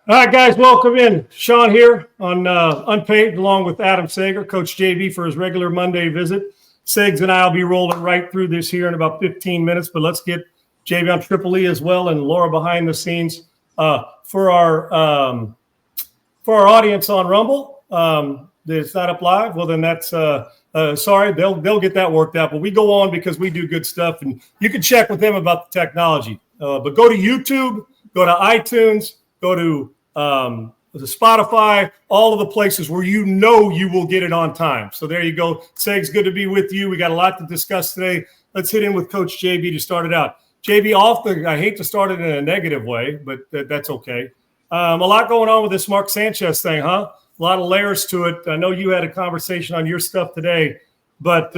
All right, guys, welcome in. Sean here on Unpaid, along with Adam Sager, Coach JB for his regular Monday visit. Segs and I will be rolling right through this here in about 15 minutes, but let's get JB on Triple E as well and Laura behind the scenes. For our audience on Rumble, it's not up live. Well, then that's sorry, they'll get that worked out. But we go on because we do good stuff, and you can check with them about the technology. But go to YouTube, go to iTunes, go to the Spotify, all of the places where you know you will get it on time. So there you go. Segs, good to be with you. We got a lot to discuss today. Let's hit in with Coach JB to start it out. JB, I hate to start it in a negative way, but that's okay. A lot going on with this Mark Sanchez thing, huh? A lot of layers to it. I know you had a conversation on your stuff today, but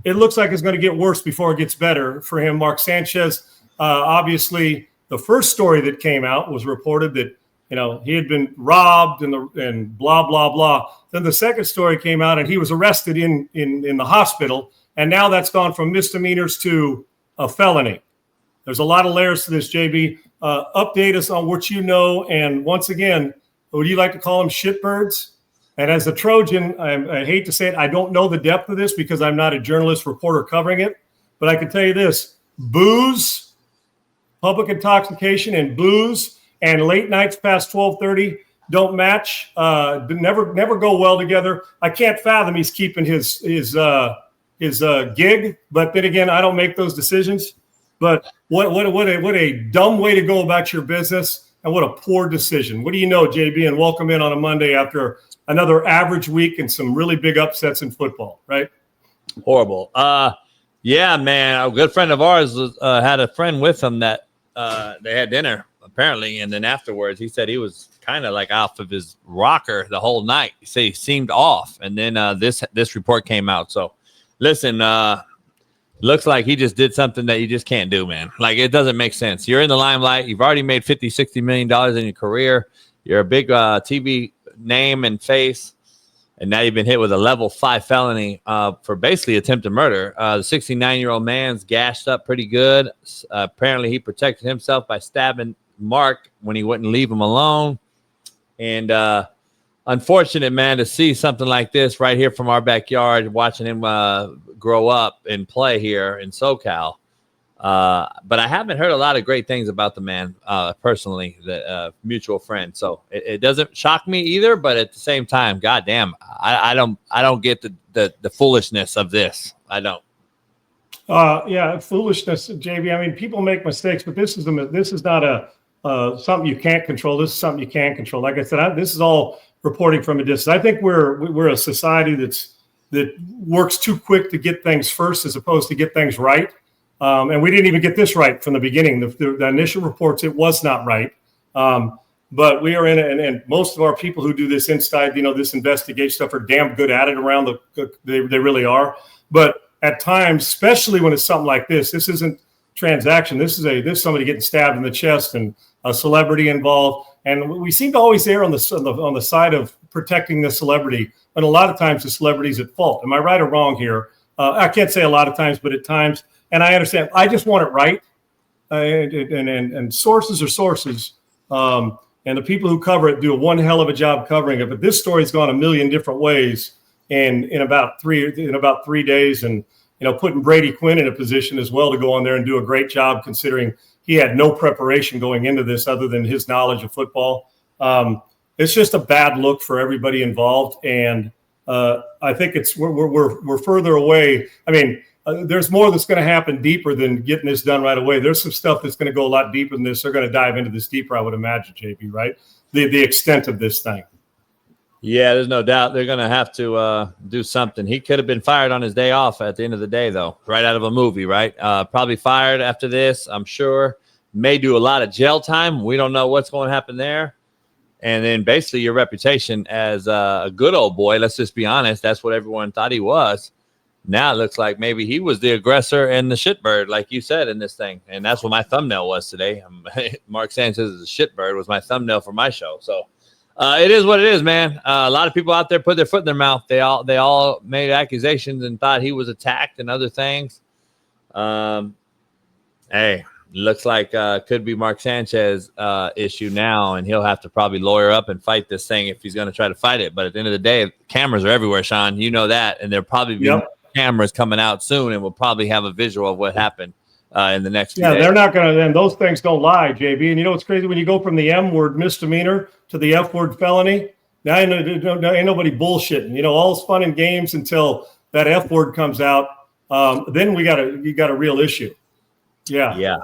it looks like it's going to get worse before it gets better for him. Mark Sanchez, obviously, the first story that came out was reported that he had been robbed and blah, blah, blah. Then the second story came out and he was arrested in the hospital. And now that's gone from misdemeanors to a felony. There's a lot of layers to this, JB. Update us on what you know. And once again, would you like to call them shitbirds? And as a Trojan, I hate to say it, I don't know the depth of this because I'm not a journalist reporter covering it. But I can tell you this, booze, public intoxication and booze, and late nights past 12:30 don't match. Never go well together. I can't fathom he's keeping his gig. But then again, I don't make those decisions. But what a dumb way to go about your business, and what a poor decision. What do you know, JB? And welcome in on a Monday after another average week and some really big upsets in football. Right? Horrible. Yeah, man. A good friend of ours had a friend with him that they had dinner. Apparently, and then afterwards, he said he was kind of like off of his rocker the whole night. He said he seemed off, and then this report came out. So, listen, looks like he just did something that you just can't do, man. Like, it doesn't make sense. You're in the limelight. You've already made $50-60 million in your career. You're a big TV name and face, and now you've been hit with a level 5 felony for basically attempted murder. The 69-year-old man's gashed up pretty good. Apparently, he protected himself by stabbing Mark when he wouldn't leave him alone. And unfortunate, man, to see something like this right here from our backyard, watching him grow up and play here in SoCal. But I haven't heard a lot of great things about the man personally, the mutual friend. So it doesn't shock me either. But at the same time, goddamn, I don't get the foolishness of this. I don't. Yeah, foolishness, JB. I mean, people make mistakes, but this is not something you can't control. This is something you can control. Like I said, this is all reporting from a distance. I think we're a society that works too quick to get things first as opposed to get things right. And we didn't even get this right from the beginning. The initial reports, it was not right. But we are in it, and most of our people who do this inside, this investigation stuff are damn good at it around they really are. But at times, especially when it's something like this isn't transaction. This is somebody getting stabbed in the chest and a celebrity involved. And we seem to always err on the side of protecting the celebrity. But a lot of times the celebrity's at fault. Am I right or wrong here? I can't say a lot of times, but at times. And I understand. I just want it right. And sources are sources. And the people who cover it do a one hell of a job covering it. But this story's gone a million different ways in about 3 days. And putting Brady Quinn in a position as well to go on there and do a great job, considering he had no preparation going into this other than his knowledge of football. It's just a bad look for everybody involved, and I think we're further away. I mean, there's more that's going to happen deeper than getting this done right away. There's some stuff that's going to go a lot deeper than this. They're going to dive into this deeper, I would imagine, JP. Right? The extent of this thing. Yeah, there's no doubt they're going to have to do something. He could have been fired on his day off at the end of the day, though, right out of a movie, right? Probably fired after this, I'm sure. May do a lot of jail time. We don't know what's going to happen there. And then basically your reputation as a good old boy, let's just be honest, that's what everyone thought he was. Now it looks like maybe he was the aggressor and the shitbird, like you said in this thing. And that's what my thumbnail was today. Mark Sanchez is a shitbird was my thumbnail for my show. So it is what it is, man. A lot of people out there put their foot in their mouth. They all made accusations and thought he was attacked and other things. Hey, looks like could be Mark Sanchez issue now, and he'll have to probably lawyer up and fight this thing if he's going to try to fight it. But at the end of the day, cameras are everywhere, Sean. You know that, and there'll probably be cameras coming out soon, and we'll probably have a visual of what happened in the next few days. They're not going to. And those things don't lie, JB. And you know what's crazy? When you go from the M word misdemeanor to the F word felony, now ain't nobody bullshitting. You know, all's fun and games until that F word comes out. Then you got a real issue. Yeah.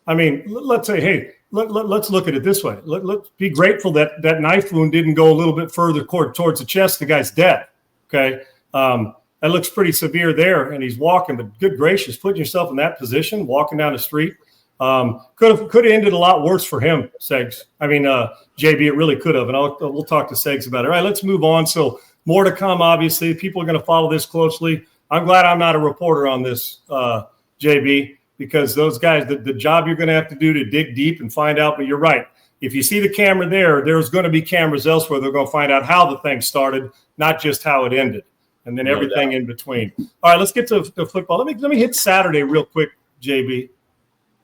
I mean, let's say, hey, let's look at it this way. Let's be grateful that that knife wound didn't go a little bit further towards the chest. The guy's dead. Okay. That looks pretty severe there, and he's walking. But good gracious, putting yourself in that position, walking down the street, could have ended a lot worse for him, Segs. I mean, JB, it really could have. And we'll talk to Segs about it. All right, let's move on. So more to come, obviously. People are going to follow this closely. I'm glad I'm not a reporter on this, JB, because those guys, the job you're going to have to do to dig deep and find out. But you're right. If you see the camera there's going to be cameras elsewhere. They're going to find out how the thing started, not just how it ended. And then everything in between. All right, let's get to football. Let me hit Saturday real quick, JB.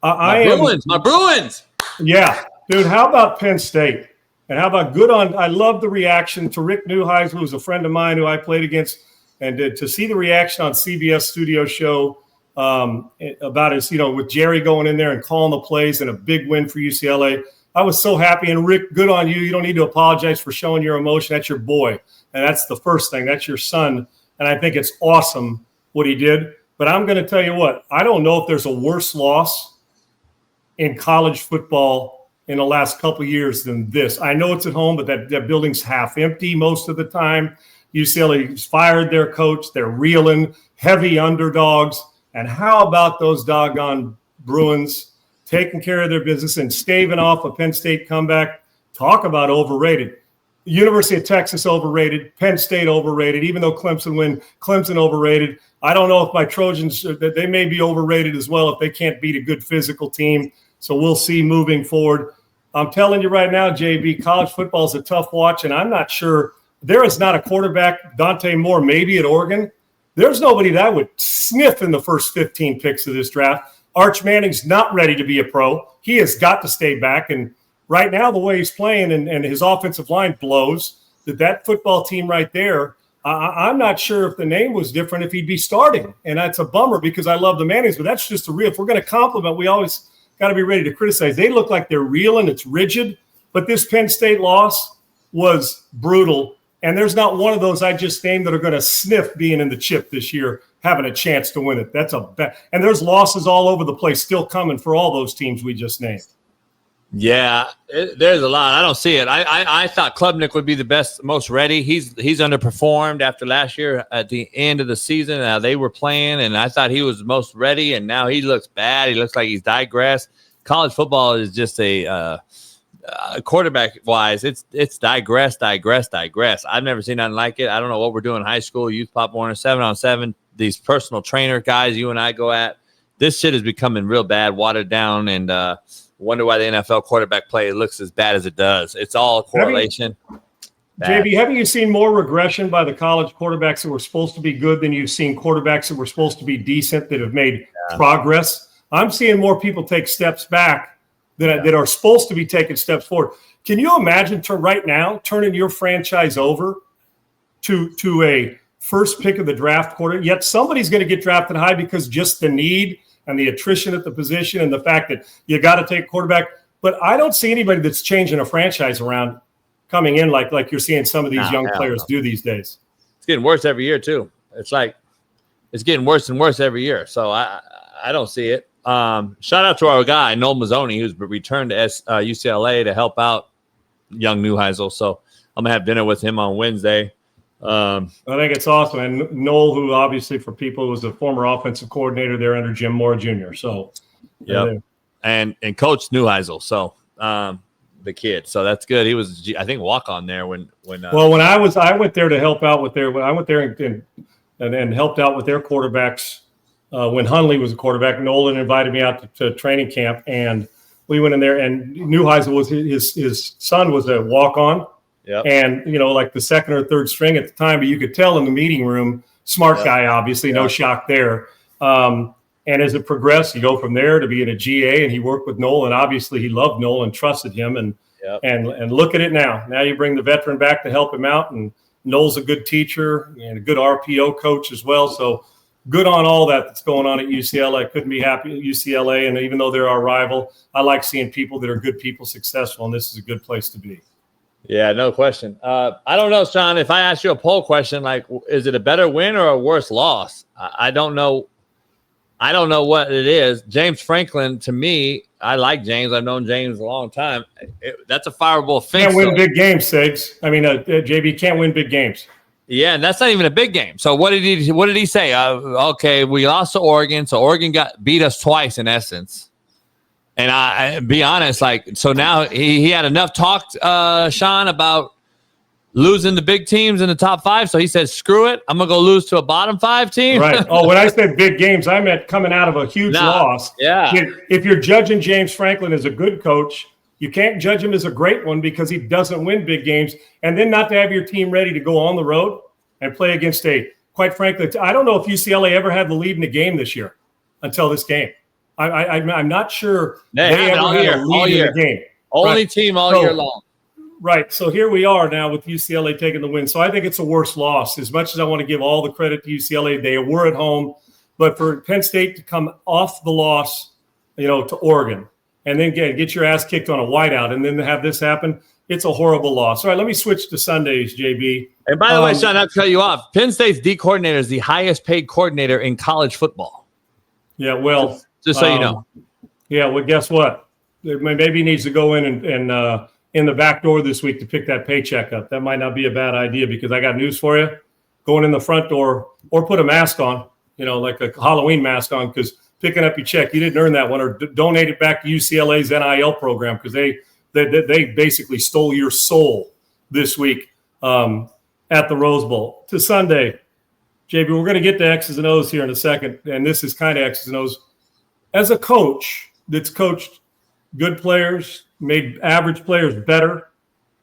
My Bruins. Yeah, dude. How about Penn State? And how about I love the reaction to Rick Neuheisel, who's a friend of mine who I played against, and to see the reaction on CBS Studio Show about his, with Jerry going in there and calling the plays and a big win for UCLA. I was so happy. And Rick, good on you. You don't need to apologize for showing your emotion. That's your boy. And that's the first thing. That's your son. And I think it's awesome what he did. But I'm going to tell you what, I don't know if there's a worse loss in college football in the last couple of years than this. I know it's at home, but that building's half empty most of the time. UCLA fired their coach. They're reeling, heavy underdogs. And how about those doggone Bruins taking care of their business and staving off a Penn State comeback? Talk about overrated. University of Texas overrated, Penn State overrated, even though Clemson overrated. I don't know if my Trojans, they may be overrated as well if they can't beat a good physical team. So we'll see moving forward. I'm telling you right now, JB, college football is a tough watch, and I'm not sure. There is not a quarterback, Dante Moore, maybe at Oregon. There's nobody that would sniff in the first 15 picks of this draft. Arch Manning's not ready to be a pro. He has got to stay back, and right now, the way he's playing and his offensive line blows, that football team right there, I'm not sure if the name was different if he'd be starting. And that's a bummer because I love the Mannings, but that's just the real. If we're going to compliment, we always got to be ready to criticize. They look like they're real and it's rigid, but this Penn State loss was brutal. And there's not one of those I just named that are going to sniff being in the chip this year, having a chance to win it. That's a bad. And there's losses all over the place still coming for all those teams we just named. Yeah, there's a lot. I don't see it. I thought Klubnik would be the best, most ready. He's underperformed after last year at the end of the season. They were playing, and I thought he was most ready, and now he looks bad. He looks like he's digressed. College football is just a quarterback-wise, it's digress. I've never seen nothing like it. I don't know what we're doing in high school, youth Pop Warner, 7-on-7, these personal trainer guys you and I go at. This shit is becoming real bad, watered down, and wonder why the NFL quarterback play looks as bad as it does. It's all a correlation. JB, haven't you seen more regression by the college quarterbacks that were supposed to be good than you've seen quarterbacks that were supposed to be decent that have made progress? I'm seeing more people take steps back that are supposed to be taking steps forward. Can you imagine right now turning your franchise over to a first pick of the draft quarter? Yet somebody's going to get drafted high because just the need and the attrition at the position and the fact that you got to take a quarterback. But I don't see anybody that's changing a franchise around coming in like you're seeing some of these young players do these days. It's getting worse every year too. It's like it's getting worse and worse every year. So I don't see it. Shout out to our guy, Noel Mazzoni, who's returned to UCLA to help out young Neuheisel. So I'm going to have dinner with him on Wednesday. I think it's awesome. And Noel, who obviously for people was a former offensive coordinator there under Jim Moore Jr. So, and Coach Neuheisel. So, the kid. So that's good. He was, I think, walk on there when. Well, when I went there to help out with I went there and helped out with their quarterbacks when Hundley was a quarterback. Nolan invited me out to training camp, and we went in there. And Neuheisel was his son was a walk on. Yep. And, like the second or third string at the time, but you could tell in the meeting room, smart guy, obviously, no shock there. And And as it progressed, you go from there to being a GA, and he worked with Noel, and obviously he loved Noel and trusted him. And look at it now. Now you bring the veteran back to help him out, and Noel's a good teacher and a good RPO coach as well. So good on all that's going on at UCLA. Couldn't be happy at UCLA. And even though they're our rival, I like seeing people that are good people successful, and this is a good place to be. Yeah, no question. I don't know, Sean, if I ask you a poll question, like, is it a better win or a worse loss? I don't know. I don't know what it is. James Franklin, to me, I like James. I've known James a long time. That's a fireable offense. Can't win big games, Sigs. I mean, JB can't win big games. Yeah, and that's not even a big game. So what did he say? Okay, we lost to Oregon, so Oregon beat us twice in essence. And I be honest, like, so now he had enough talk, Sean, about losing the big teams in the top 5. So he said, screw it. I'm going to go lose to a bottom 5 team. Right. Oh, when I said big games, I meant coming out of a huge loss. Yeah. If you're judging James Franklin as a good coach, you can't judge him as a great one because he doesn't win big games. And then not to have your team ready to go on the road and play against quite frankly, I don't know if UCLA ever had the lead in the game this year until this game. I'm not sure they ever had a lead in the game. Only team all year long. Right. So here we are now with UCLA taking the win. So I think it's a worse loss. As much as I want to give all the credit to UCLA, they were at home. But for Penn State to come off the loss, to Oregon, and then get your ass kicked on a whiteout, and then to have this happen, it's a horrible loss. All right, let me switch to Sundays, JB. And by the way, Sean, not to cut you off, Penn State's D coordinator is the highest paid coordinator in college football. Yeah, well. Just so you know. Yeah, well, guess what? Maybe he needs to go in and in the back door this week to pick that paycheck up. That might not be a bad idea because I got news for you. Going in the front door or put a mask on, like a Halloween mask on, because picking up your check, you didn't earn that one, or donate it back to UCLA's NIL program because they basically stole your soul this week at the Rose Bowl. To Sunday, JB, we're going to get to X's and O's here in a second, and this is kind of X's and O's. As a coach that's coached good players, made average players better,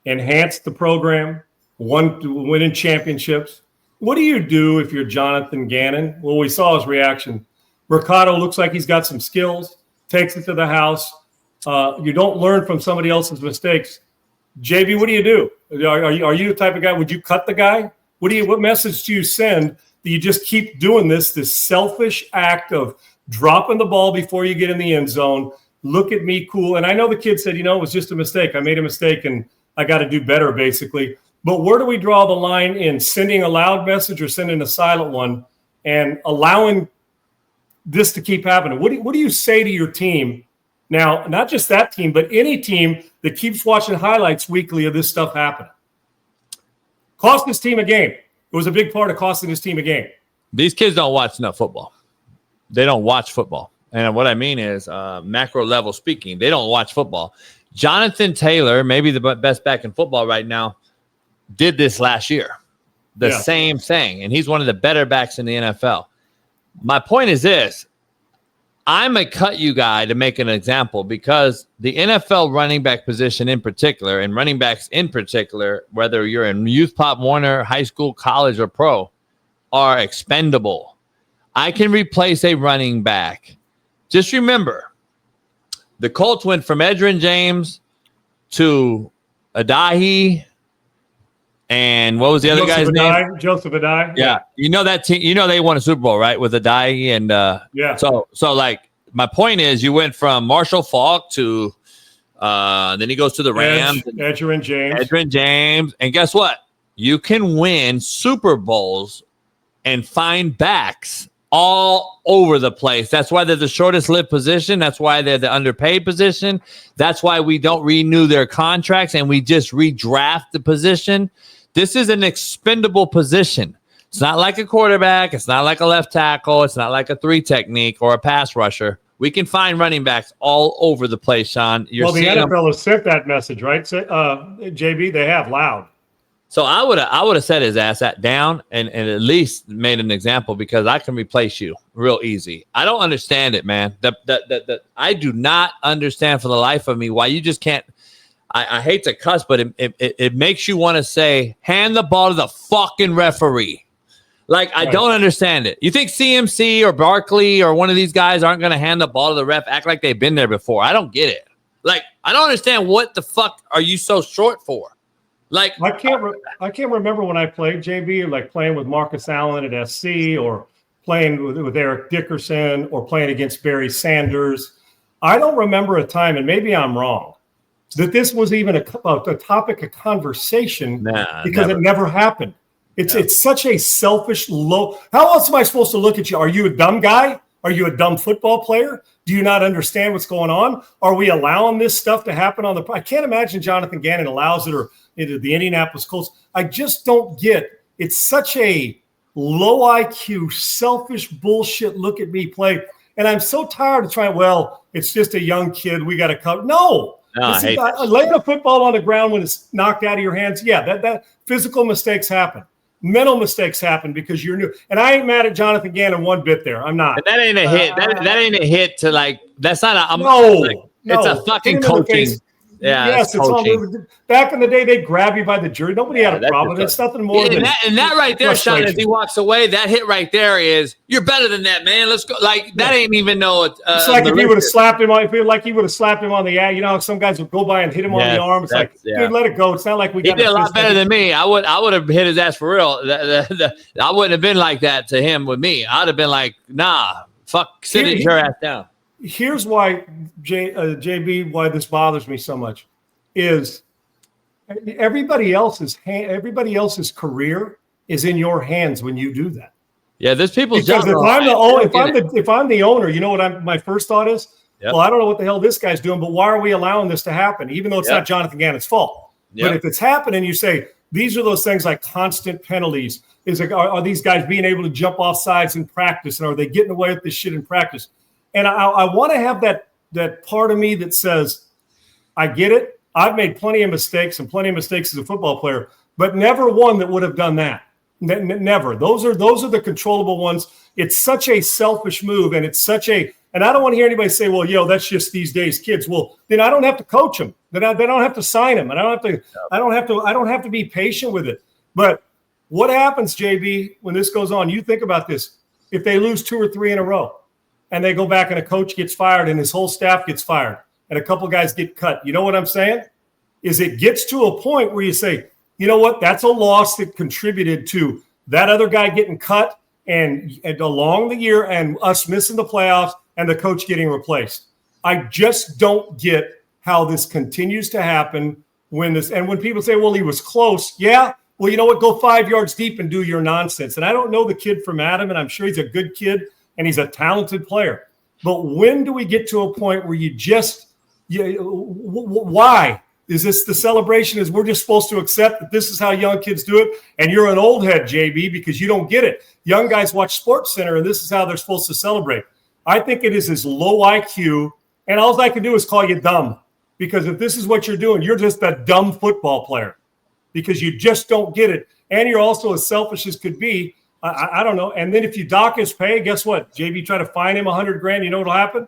enhanced the program, winning championships, what do you do if you're Jonathan Gannon? Well, we saw his reaction. Mercado looks like he's got some skills, takes it to the house. You don't learn from somebody else's mistakes. JB, what do you do? Are you the type of guy, would you cut the guy? What message do you send that you just keep doing this selfish act of dropping the ball before you get in the end zone? Look at me, cool. And I know the kid said, it was just a mistake. I made a mistake and I got to do better, basically. But where do we draw the line in sending a loud message or sending a silent one and allowing this to keep happening? What do you say to your team? Now, not just that team, but any team that keeps watching highlights weekly of this stuff happening. Cost this team a game. It was a big part of costing this team a game. These kids don't watch enough football. They don't watch football. And what I mean is macro level speaking, they don't watch football. Jonathan Taylor, maybe the best back in football right now, did this last year. The same thing. And he's one of the better backs in the NFL. My point is this. I'm a cut you guy to make an example because the NFL running back position in particular, and running backs in particular, whether you're in youth, Pop Warner, high school, college, or pro, are expendable. I can replace a running back. Just remember, the Colts went from Edgerrin James to Adahi, and what was the other guy's name? Joseph Adahi. Yeah, that team. They won a Super Bowl, right? With Adahi and So like my point is, you went from Marshall Faulk to then he goes to the Rams. Edgerrin James, and guess what? You can win Super Bowls and find backs all over the place. That's why they're the shortest lived position. That's why they're the underpaid position. That's why we don't renew their contracts and we just redraft the position. This is an expendable position. It's not like a quarterback. It's not like a left tackle. It's not like a 3 technique or a pass rusher. We can find running backs all over the place, Sean. The NFL has sent that message, right? JB, they have loud. So I would have set his ass down and at least made an example because I can replace you real easy. I don't understand it, man. I do not understand for the life of me why you just can't. I hate to cuss, but it makes you want to say, hand the ball to the fucking referee. Like, I Right. don't understand it. You think CMC or Barkley or one of these guys aren't going to hand the ball to the ref, act like they've been there before? I don't get it. Like, I don't understand what the fuck are you so short for? Like, I can't remember when I played JB, like playing with Marcus Allen at SC or playing with Eric Dickerson or playing against Barry Sanders. I don't remember a time, and maybe I'm wrong, that this was even a topic of conversation because it never happened. It's such a selfish, low. How else am I supposed to look at you? Are you a dumb guy? Are you a dumb football player? Do you not understand what's going on? Are we allowing this stuff to happen on the? I can't imagine Jonathan Gannon allows it, or the Indianapolis Colts. I just don't get. It's such a low IQ, selfish bullshit. Look at me play, and I'm so tired of trying. Well, it's just a young kid. We got to cover. No. Lay the football on the ground when it's knocked out of your hands. Yeah, that physical mistakes happen. Mental mistakes happen because you're new. And I ain't mad at Jonathan Gannon one bit there. I'm not. But that ain't a hit. That ain't a hit to like, that's not a, no. It's a fucking coaching. Yeah, yes, it's all. Back in the day, they'd grab you by the jury. Nobody had a problem. It's nothing more than that right there, Sean. As he walks away, that hit right there is you're better than that, man. Let's go. Like that ain't even no. It's like if he would have slapped him on. I feel like he would have slapped him on the you know, some guys would go by and hit him on the arm. It's like, dude, let it go. It's not like we. He did a lot better than me. I would have hit his ass for real. I wouldn't have been like that to him with me. I'd have been like, nah, fuck, sit your ass down. Here's why, JB, why this bothers me so much is everybody else's career is in your hands when you do that. Yeah, there's people's because if I'm the owner, you know what my first thought is? Yep. Well, I don't know what the hell this guy's doing, but why are we allowing this to happen? Even though it's not Jonathan Gannon's fault. Yep. But if it's happening, you say these are those things like constant penalties. Are these guys being able to jump off sides in practice, and are they getting away with this shit in practice? And I want to have that part of me that says, I get it. I've made plenty of mistakes as a football player, but never one that would have done that. Never. Those are the controllable ones. It's such a selfish move, and it's such a. And I don't want to hear anybody say, "Well, that's just these days kids." Well, then I don't have to coach them. Then they don't have to sign them, and I don't have to be patient with it. But what happens, JB, when this goes on? You think about this. If they lose 2 or 3 in a row, and they go back and a coach gets fired, and his whole staff gets fired, and a couple guys get cut. You know what I'm saying? Is it gets to a point where you say, you know what? That's a loss that contributed to that other guy getting cut and along the year and us missing the playoffs and the coach getting replaced. I just don't get how this continues to happen when people say, well, he was close. Yeah. Well, you know what? Go 5 yards deep and do your nonsense. And I don't know the kid from Adam, and I'm sure he's a good kid and he's a talented player. But when do we get to a point where why? Is this the celebration? Is we're just supposed to accept that this is how young kids do it? And you're an old head, JB, because you don't get it. Young guys watch SportsCenter, and this is how they're supposed to celebrate. I think it is as low IQ, and all I can do is call you dumb. Because if this is what you're doing, you're just a dumb football player because you just don't get it. And you're also as selfish as could be. I don't know. And then if you dock his pay, guess what? JB, try to fine him $100,000. You know what'll happen?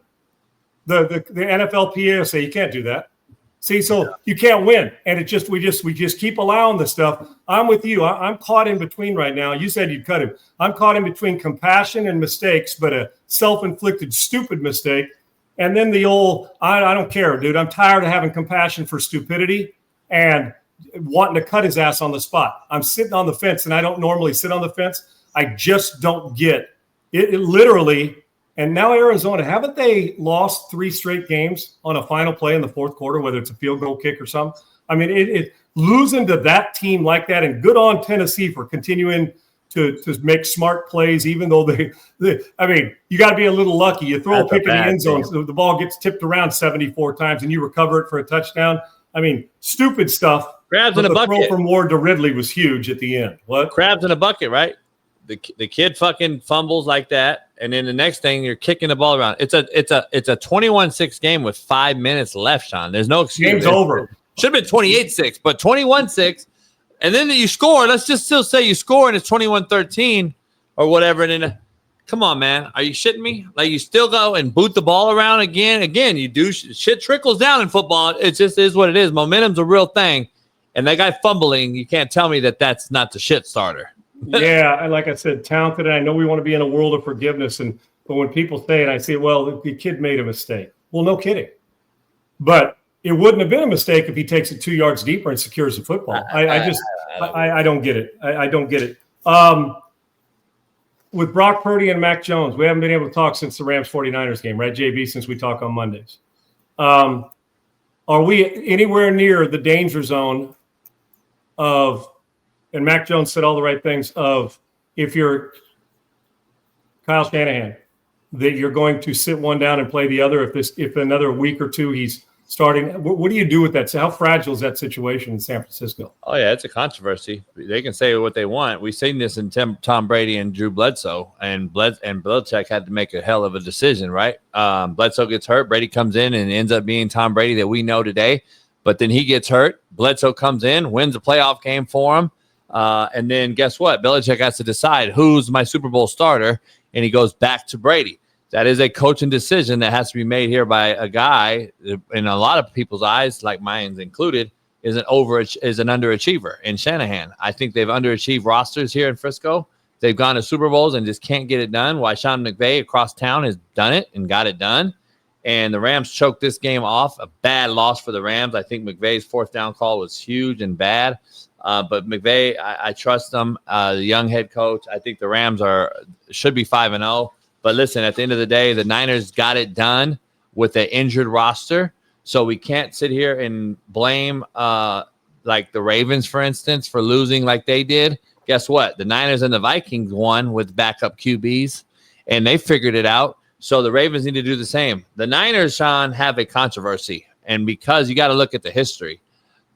The NFLPA will say you can't do that. See, so you can't win, and we just keep allowing this stuff. I'm with you. I'm caught in between right now. You said you'd cut him. I'm caught in between compassion and mistakes, but a self-inflicted stupid mistake, and then the old I don't care, dude. I'm tired of having compassion for stupidity and wanting to cut his ass on the spot. I'm sitting on the fence, and I don't normally sit on the fence. I just don't get it. It literally. And now Arizona, haven't they lost 3 straight games on a final play in the fourth quarter, whether it's a field goal kick or something? I mean, it losing to that team like that, and good on Tennessee for continuing to make smart plays, even though I mean, you got to be a little lucky. You throw a pick in the end zone, so the ball gets tipped around 74 times, and you recover it for a touchdown. I mean, stupid stuff. Crabs in a bucket. The throw from Ward to Ridley was huge at the end. What? Crabs in a bucket, right? The kid fucking fumbles like that, and then the next thing you're kicking the ball around. It's a 21-6 game with 5 minutes left, Sean. There's no excuse. Game's over. Should have been 28-6, but 21-6, and then you score. Let's just still say you score and it's 21-13 or whatever. And then, come on, man, are you shitting me? Like you still go and boot the ball around again. You do shit trickles down in football. It just is what it is. Momentum's a real thing, and that guy fumbling, you can't tell me that that's not the shit starter. Yeah, and like I said, talented. And I know we want to be in a world of forgiveness, but when people say it, I say, well, the kid made a mistake. Well, no kidding. But it wouldn't have been a mistake if he takes it 2 yards deeper and secures the football. I don't get it. I don't get it. With Brock Purdy and Mac Jones, we haven't been able to talk since the Rams 49ers game, right, JB, since we talk on Mondays. Are we anywhere near the danger zone of, and Mac Jones said all the right things, of if you're Kyle Shanahan, that you're going to sit one down and play the other if another week or two he's starting? What do you do with that? So how fragile is that situation in San Francisco? Oh, yeah, it's a controversy. They can say what they want. We've seen this in Tom Brady and Drew Bledsoe, and Belichick had to make a hell of a decision, right? Bledsoe gets hurt. Brady comes in and ends up being Tom Brady that we know today. But then he gets hurt. Bledsoe comes in, wins a playoff game for him. And then guess what? Belichick has to decide who's my Super Bowl starter, and he goes back to Brady. That is a coaching decision that has to be made here by a guy, in a lot of people's eyes, like mine's included, is an underachiever in Shanahan. I think they've underachieved rosters here in Frisco. They've gone to Super Bowls and just can't get it done. While Sean McVay across town has done it and got it done. And the Rams choked this game off. A bad loss for the Rams. I think McVay's fourth down call was huge and bad. But McVay, I trust him. The young head coach. I think the Rams should be 5-0. But listen, at the end of the day, the Niners got it done with an injured roster. So we can't sit here and blame like the Ravens, for instance, for losing like they did. Guess what? The Niners and the Vikings won with backup QBs, and they figured it out. So the Ravens need to do the same. The Niners, Sean, have a controversy. And because you got to look at the history,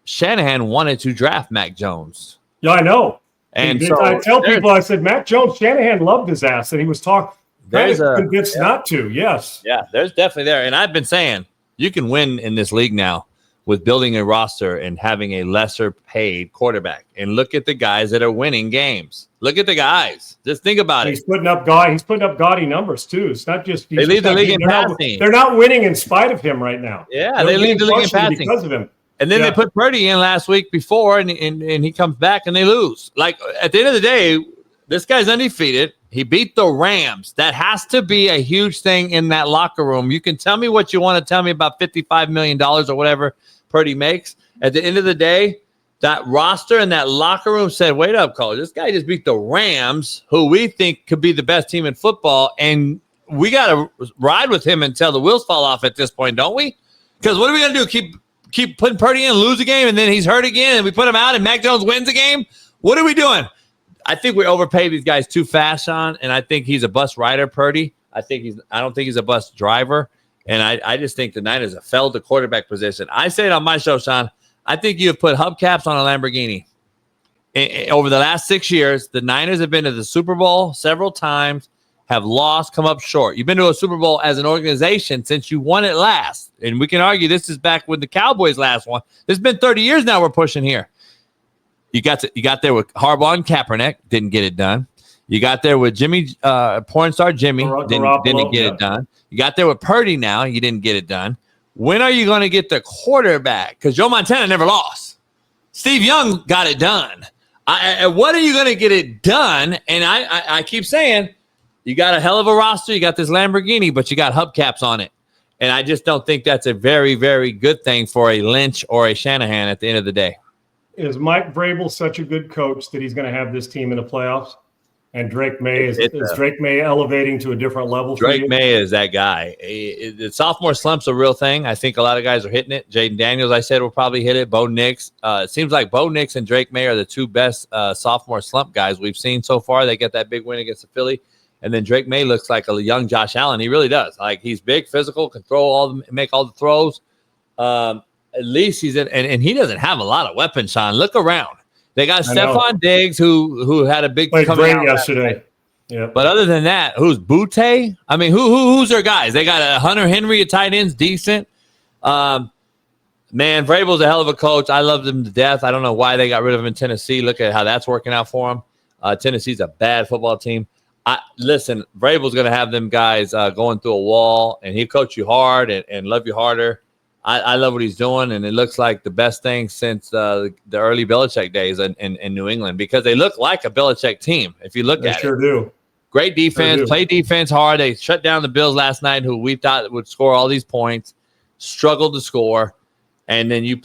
Shanahan wanted to draft Mac Jones. Yeah, I know. And so I tell people, I said, Mac Jones, Shanahan loved his ass, and he was convinced not to. Yes. Yeah, there's definitely there. And I've been saying you can win in this league now with building a roster and having a lesser paid quarterback. And look at the guys that are winning games. Look at the guys. Just think about it. He's putting up gaudy numbers too. It's not just they lead the league in passing. They're not winning in spite of him right now. Yeah, they lead the league in passing because of him. And then they put Purdy in last week before, and he comes back and they lose. Like, at the end of the day, this guy's undefeated. He beat the Rams. That has to be a huge thing in that locker room. You can tell me what you want to tell me about $55 million or whatever Purdy makes. At the end of the day, that roster and that locker room said, wait up, coach. This guy just beat the Rams, who we think could be the best team in football, and we got to ride with him until the wheels fall off at this point, don't we? Because what are we going to do? Keep putting Purdy in, lose a game, and then he's hurt again, and we put him out, and Mac Jones wins a game? What are we doing? I think we overpay these guys too fast, Sean, and I think he's a bus rider, Purdy. I don't think he's a bus driver, and I just think the Niners have failed the quarterback position. I say it on my show, Sean. I think you have put hubcaps on a Lamborghini. Over the last 6 years, the Niners have been to the Super Bowl several times, have lost, come up short. You've been to a Super Bowl as an organization since you won it last. And we can argue this is back with the Cowboys last one. It's been 30 years now we're pushing here. You got there with Harbaugh and Kaepernick, didn't get it done. You got there with Jimmy, porn star Jimmy, didn't get it done. You got there with Purdy now, you didn't get it done. When are you going to get the quarterback? Because Joe Montana never lost. Steve Young got it done. What are you going to get it done? And I keep saying, you got a hell of a roster. You got this Lamborghini, but you got hubcaps on it. And I just don't think that's a very, very good thing for a Lynch or a Shanahan at the end of the day. Is Mike Vrabel such a good coach that he's going to have this team in the playoffs? And Drake May, is Drake May elevating to a different level? Drake May is that guy. The sophomore slump's a real thing. I think a lot of guys are hitting it. Jaden Daniels, I said, will probably hit it. Bo Nix. It seems like Bo Nix and Drake May are the two best sophomore slump guys we've seen so far. They get that big win against the Philly. And then Drake May looks like a young Josh Allen. He really does. Like, he's big, physical, can make all the throws. At least he's in, and he doesn't have a lot of weapons, Sean. Look around. They got Stephon Diggs, who had a big played great yesterday. Yeah. But other than that, who's Butte? I mean, who's their guys? They got a Hunter Henry, a tight end's decent. Man, Vrabel's a hell of a coach. I love him to death. I don't know why they got rid of him in Tennessee. Look at how that's working out for him. Tennessee's a bad football team. Listen, Vrabel's going to have them guys going through a wall, and he'll coach you hard and love you harder. I love what he's doing, and it looks like the best thing since the early Belichick days in New England, because they look like a Belichick team if you look They at sure it. do. Great defense, Sure do. play defense hard. They shut down the Bills last night, who we thought would score all these points, struggled to score. And then you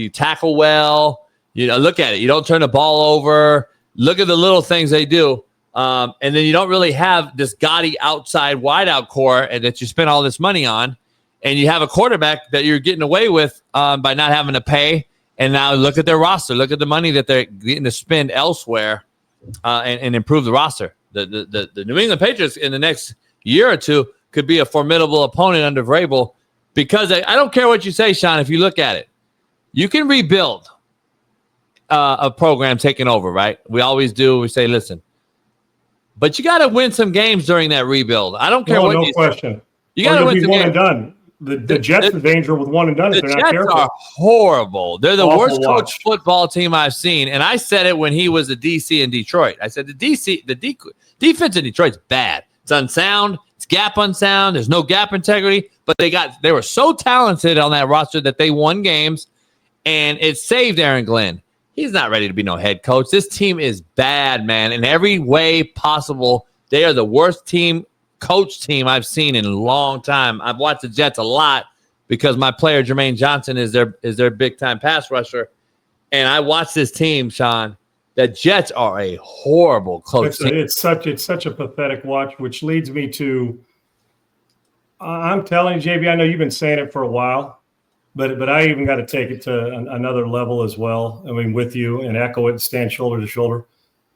tackle well. Look at it. You don't turn the ball over. Look at the little things they do. And then you don't really have this gaudy outside wideout core and that you spend all this money on. And you have a quarterback that you're getting away with by not having to pay. And now look at their roster. Look at the money that they're getting to spend elsewhere and improve the roster. The New England Patriots in the next year or two could be a formidable opponent under Vrabel, because I don't care what you say, Sean. If you look at it, you can rebuild a program taking over, right? We always do. We say, listen, but you got to win some games during that rebuild. I don't care what no you question. say. You got to win some one games. And done. The Jets are dangerous with one and done if they're not careful. The Jets are horrible. They're the Awful worst watch. coached football team I've seen. And I said it when he was the DC in Detroit. I said the defense in Detroit's bad. It's unsound. It's gap unsound. There's no gap integrity. But they were so talented on that roster that they won games, and it saved Aaron Glenn. He's not ready to be no head coach. This team is bad, man. In every way possible, they are the worst coach team I've seen in a long time. I've watched the Jets a lot because my player Jermaine Johnson is their big time pass rusher, and I watch this team, Sean. The Jets are a horrible coach team. It's such a pathetic watch, which leads me to. I'm telling you, JB, I know you've been saying it for a while, but I even got to take it to another level as well. I mean, with you and echo it and stand shoulder to shoulder.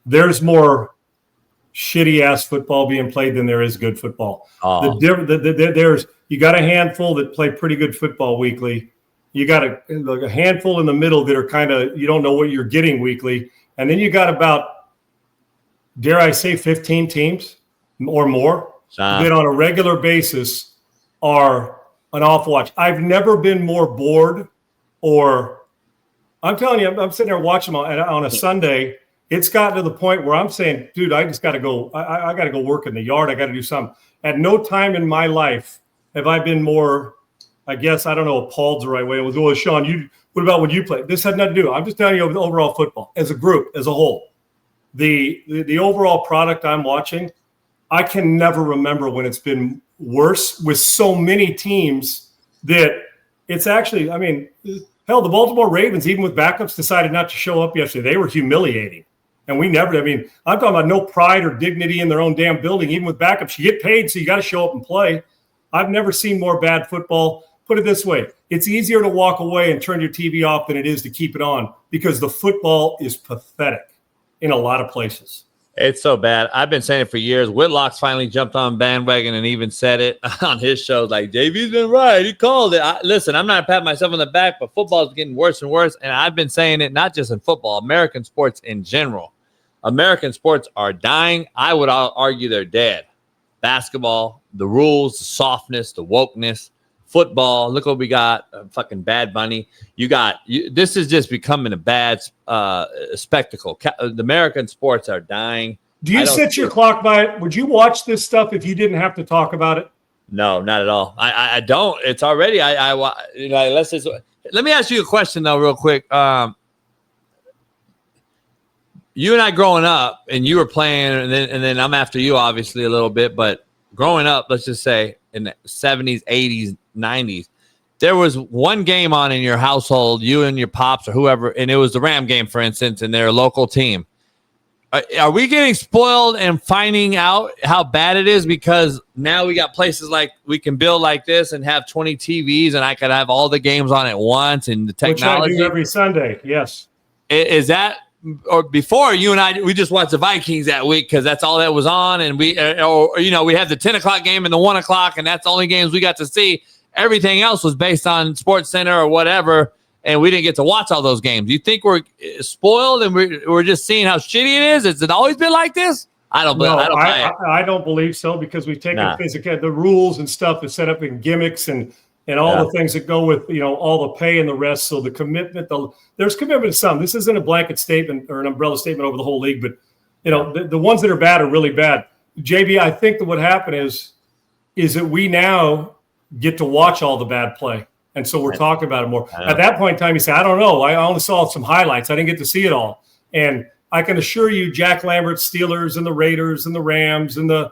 There's more shitty ass football being played than there is good football. Oh. You got a handful that play pretty good football weekly. You got a handful in the middle that are kind of, you don't know what you're getting weekly. And then you got about, dare I say, 15 teams or more that on a regular basis are an awful watch. I've never been more bored, or I'm telling you, I'm sitting there watching them on a Sunday. It's gotten to the point where I'm saying, dude, I just got to go. I got to go work in the yard. I got to do something. At no time in my life have I been more, I guess, I don't know, appalled's the right way. It was, well, Sean, what about when you played? This had nothing to do. I'm just telling you the overall football as a group, as a whole. The overall product I'm watching, I can never remember when it's been worse with so many teams that it's actually, I mean, hell, the Baltimore Ravens, even with backups, decided not to show up yesterday. They were humiliating. And we never, I mean, I'm talking about no pride or dignity in their own damn building. Even with backups, you get paid, so you got to show up and play. I've never seen more bad football. Put it this way. It's easier to walk away and turn your TV off than it is to keep it on, because the football is pathetic in a lot of places. It's so bad. I've been saying it for years. Whitlock's finally jumped on bandwagon and even said it on his show. Like, JV's been right. He called it. Listen, I'm not patting myself on the back, but football is getting worse and worse. And I've been saying it not just in football, American sports in general. American sports are dying. I would argue they're dead. Basketball, the rules, the softness, the wokeness. Football, look what we got. Fucking Bad Bunny. This is just becoming a bad spectacle. The American sports are dying. Do you set your clock by it? Would you watch this stuff if you didn't have to talk about it? No, not at all. I don't. It's already. Let me ask you a question though, real quick. You and I growing up, and you were playing, and then I'm after you, obviously a little bit. But growing up, let's just say in the 70s, 80s, 90s, there was one game on in your household, you and your pops or whoever, and it was the Ram game, for instance, and their local team. Are we getting spoiled and finding out how bad it is because now we got places like we can build like this and have 20 TVs and I could have all the games on at once and the technology? Which I do every Sunday, yes. Is that, or before you and I, we just watched the Vikings that week because that's all that was on, and we had the 10 o'clock game and the 1 o'clock, and that's the only games we got to see. Everything else was based on Sports Center or whatever, and we didn't get to watch all those games. You think we're spoiled and we're just seeing how shitty it is? Has it always been like this? I don't believe so, because we've taken the rules and stuff is set up in gimmicks and all the things that go with, all the pay and the rest. So the commitment, there's commitment to some. This isn't a blanket statement or an umbrella statement over the whole league, but the ones that are bad are really bad. JB, I think that what happened is that we now get to watch all the bad play. And so we're talking about it more. At that point in time, you say, I don't know. I only saw some highlights. I didn't get to see it all. And I can assure you, Jack Lambert's Steelers and the Raiders and the Rams and the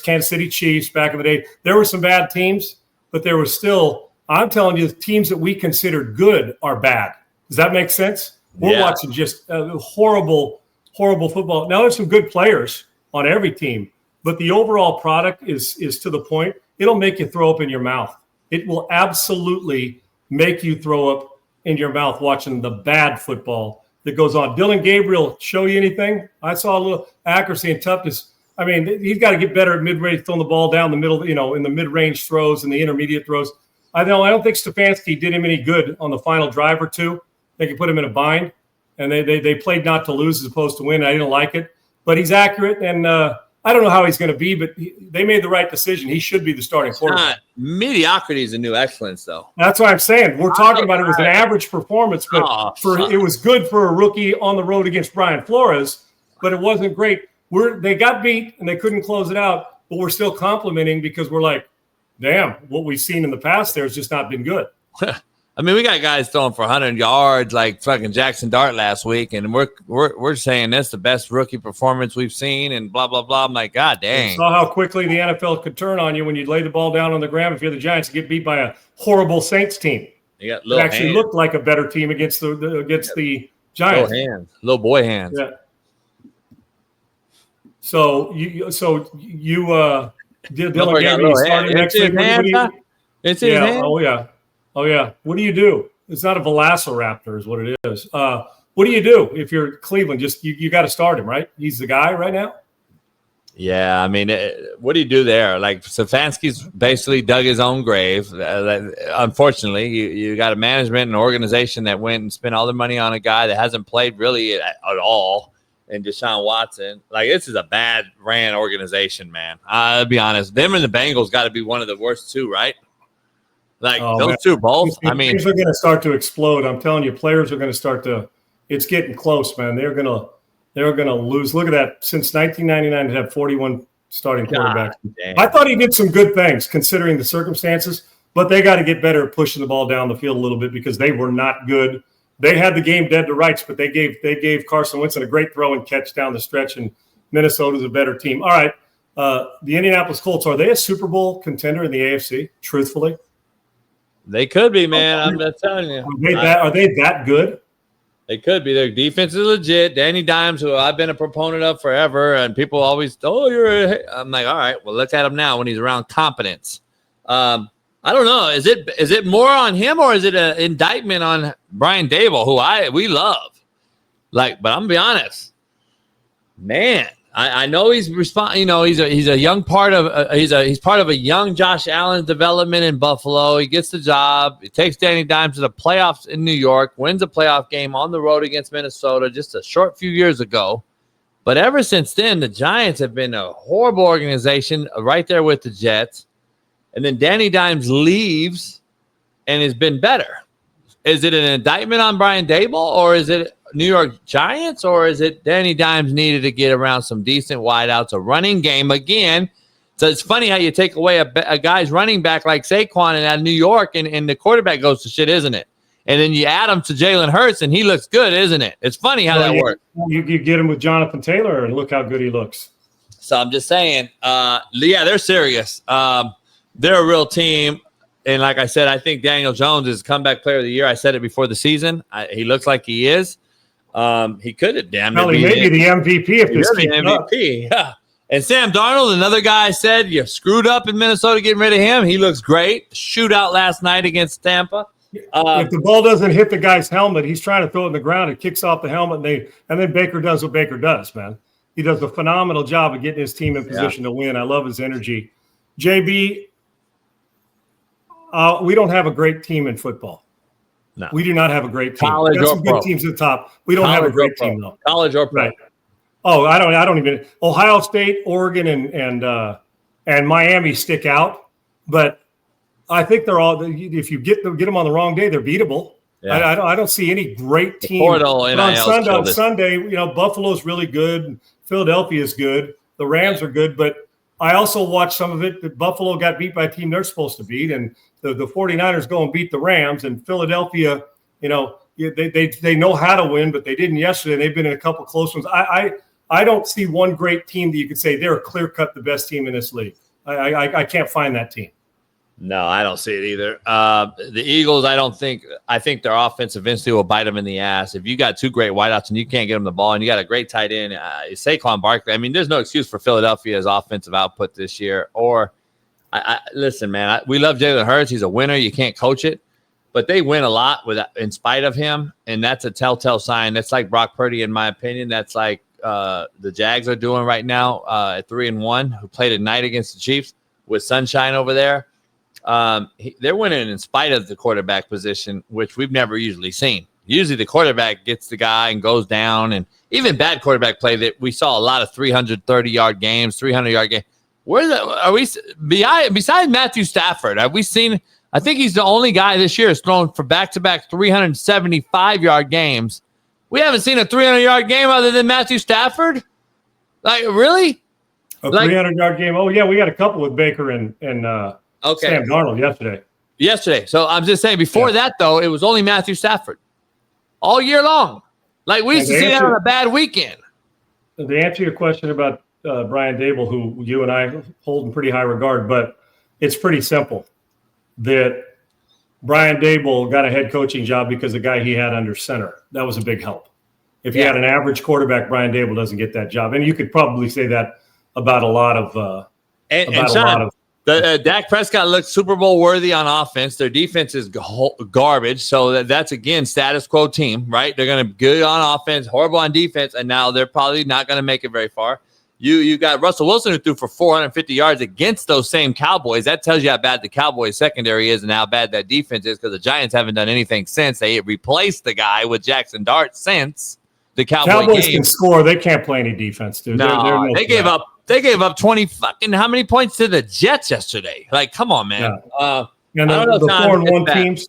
Kansas City Chiefs back in the day, there were some bad teams, but there were still, I'm telling you, the teams that we considered good are bad. Does that make sense? We're watching just horrible football. Now, there's some good players on every team, but the overall product is to the point. It'll make you throw up in your mouth. It will absolutely make you throw up in your mouth watching the bad football that goes on. Dylan Gabriel show you anything? I saw a little accuracy and toughness. I mean, he's got to get better at mid-range, throwing the ball down the middle, in the mid-range throws and the intermediate throws. I don't think Stefanski did him any good on the final drive or two. They could put him in a bind, and they played not to lose as opposed to win. I didn't like it, but he's accurate, and I don't know how he's going to be, but they made the right decision. He should be the starting quarterback. Mediocrity is the new excellence, though. That's what I'm saying. We're talking about it was an average performance, but it was good for a rookie on the road against Brian Flores, but it wasn't great. They got beat, and they couldn't close it out, but we're still complimenting because we're like, damn, what we've seen in the past there has just not been good. I mean, we got guys throwing for 100 yards like fucking Jackson Dart last week, and we're saying that's the best rookie performance we've seen, and blah blah blah. I'm like, God dang! You saw how quickly the NFL could turn on you when you lay the ball down on the ground. If you're the Giants, you get beat by a horrible Saints team. You got it actually looked like a better team against the Giants. Little boy hands. Yeah. So you Dylan Gabriel starting next week. It's his hand. Oh yeah. What do you do? It's not a Velociraptor, is what it is. What do you do if you're Cleveland? Just you got to start him, right? He's the guy right now. Yeah, I mean, what do you do there? Like Stefanski's basically dug his own grave. Unfortunately, you got a management and organization that went and spent all their money on a guy that hasn't played really at all. And Deshaun Watson, like, this is a bad ran organization, man. I'll be honest. Them and the Bengals got to be one of the worst two, right? Like those two both. I mean, things are going to start to explode. I'm telling you, players are going to start to. It's getting close, man. They're going to lose. Look at that. Since 1999, they have 41 starting quarterbacks. I thought he did some good things considering the circumstances, but they got to get better at pushing the ball down the field a little bit because they were not good. They had the game dead to rights, but they gave Carson Wentz a great throw and catch down the stretch, and Minnesota's a better team. All right, the Indianapolis Colts, are they a Super Bowl contender in the AFC? Truthfully, they could be, man. I'm not telling you. Are they that good? They could be. Their defense is legit. Danny Dimes, who I've been a proponent of forever, and people always, I'm like, all right, well, look at him now when he's around competence. I don't know. Is it more on him or is it an indictment on Brian Dable, who we love? Like, but I'm gonna be honest, man. I know he's he's a young part of he's part of a young Josh Allen development in Buffalo. He gets the job. He takes Danny Dimes to the playoffs in New York, wins a playoff game on the road against Minnesota just a short few years ago. But ever since then, the Giants have been a horrible organization right there with the Jets. And then Danny Dimes leaves and has been better. Is it an indictment on Brian Dable, or is it New York Giants, or is it Danny Dimes needed to get around some decent wideouts, a running game again? So it's funny how you take away a guy's running back like Saquon and out of New York, and the quarterback goes to shit, isn't it? And then you add him to Jalen Hurts, and he looks good, isn't it? It's funny how that works. You get him with Jonathan Taylor, and look how good he looks. So I'm just saying, they're serious. They're a real team. And like I said, I think Daniel Jones is comeback player of the year. I said it before the season. He looks like he is. He could have damn it. He may be the MVP if this keeps up. Yeah. And Sam Darnold, another guy, said you screwed up in Minnesota getting rid of him. He looks great. Shootout last night against Tampa. If the ball doesn't hit the guy's helmet, he's trying to throw it in the ground. It kicks off the helmet, and then Baker does what Baker does, man. He does a phenomenal job of getting his team in position to win. I love his energy. JB, we don't have a great team in football. No. We do not have a great team. College There's or some pro. good teams at the top. We don't have a great team, though. College or pro. Right. Oh, I don't even. Ohio State, Oregon, and Miami stick out, but I think they're all. If you get them on the wrong day, they're beatable. Yeah. I don't see any great team. On Sunday, Buffalo's really good. Philadelphia is good. The Rams are good, but I also watched some of it that Buffalo got beat by a team they're supposed to beat, and the 49ers go and beat the Rams, and Philadelphia, they know how to win, but they didn't yesterday. They've been in a couple close ones. I don't see one great team that you could say they're clear-cut the best team in this league. I can't find that team. No, I don't see it either. The Eagles, I think their offense eventually will bite them in the ass. If you got two great wideouts and you can't get them the ball and you got a great tight end, Saquon Barkley, I mean, there's no excuse for Philadelphia's offensive output this year. Or, listen, man, we love Jalen Hurts. He's a winner. You can't coach it. But they win a lot in spite of him, and that's a telltale sign. That's like Brock Purdy, in my opinion. That's like the Jags are doing right now at 3-1, who played at night against the Chiefs with sunshine over there. They're winning in spite of the quarterback position, which we've never usually seen. Usually the quarterback gets the guy and goes down, and even bad quarterback play that we saw a lot of 330-yard games, 300-yard games. Besides Matthew Stafford, have we seen – I think he's the only guy this year who's thrown for back-to-back 375-yard games. We haven't seen a 300-yard game other than Matthew Stafford? Like, really? A 300-yard game? Oh, yeah, we got a couple with Baker and Sam Darnold yesterday. So I'm just saying, before that, though, it was only Matthew Stafford all year long. Like, we used to see that on a bad weekend. To answer your question about Brian Dable, who you and I hold in pretty high regard, but it's pretty simple. That Brian Dable got a head coaching job because the guy he had under center. That was a big help. If you had an average quarterback, Brian Dable doesn't get that job. And you could probably say that about a lot of Dak Prescott looks Super Bowl worthy on offense. Their defense is garbage. So that's, again, status quo team, right? They're going to be good on offense, horrible on defense, and now they're probably not going to make it very far. You got Russell Wilson, who threw for 450 yards against those same Cowboys. That tells you how bad the Cowboys secondary is and how bad that defense is, because the Giants haven't done anything since. They replaced the guy with Jackson Dart since the Cowboys can score. They can't play any defense, dude. No, they gave up. They gave up 20 fucking how many points to the Jets yesterday? Like, come on, man. Yeah. And the 4-1 teams,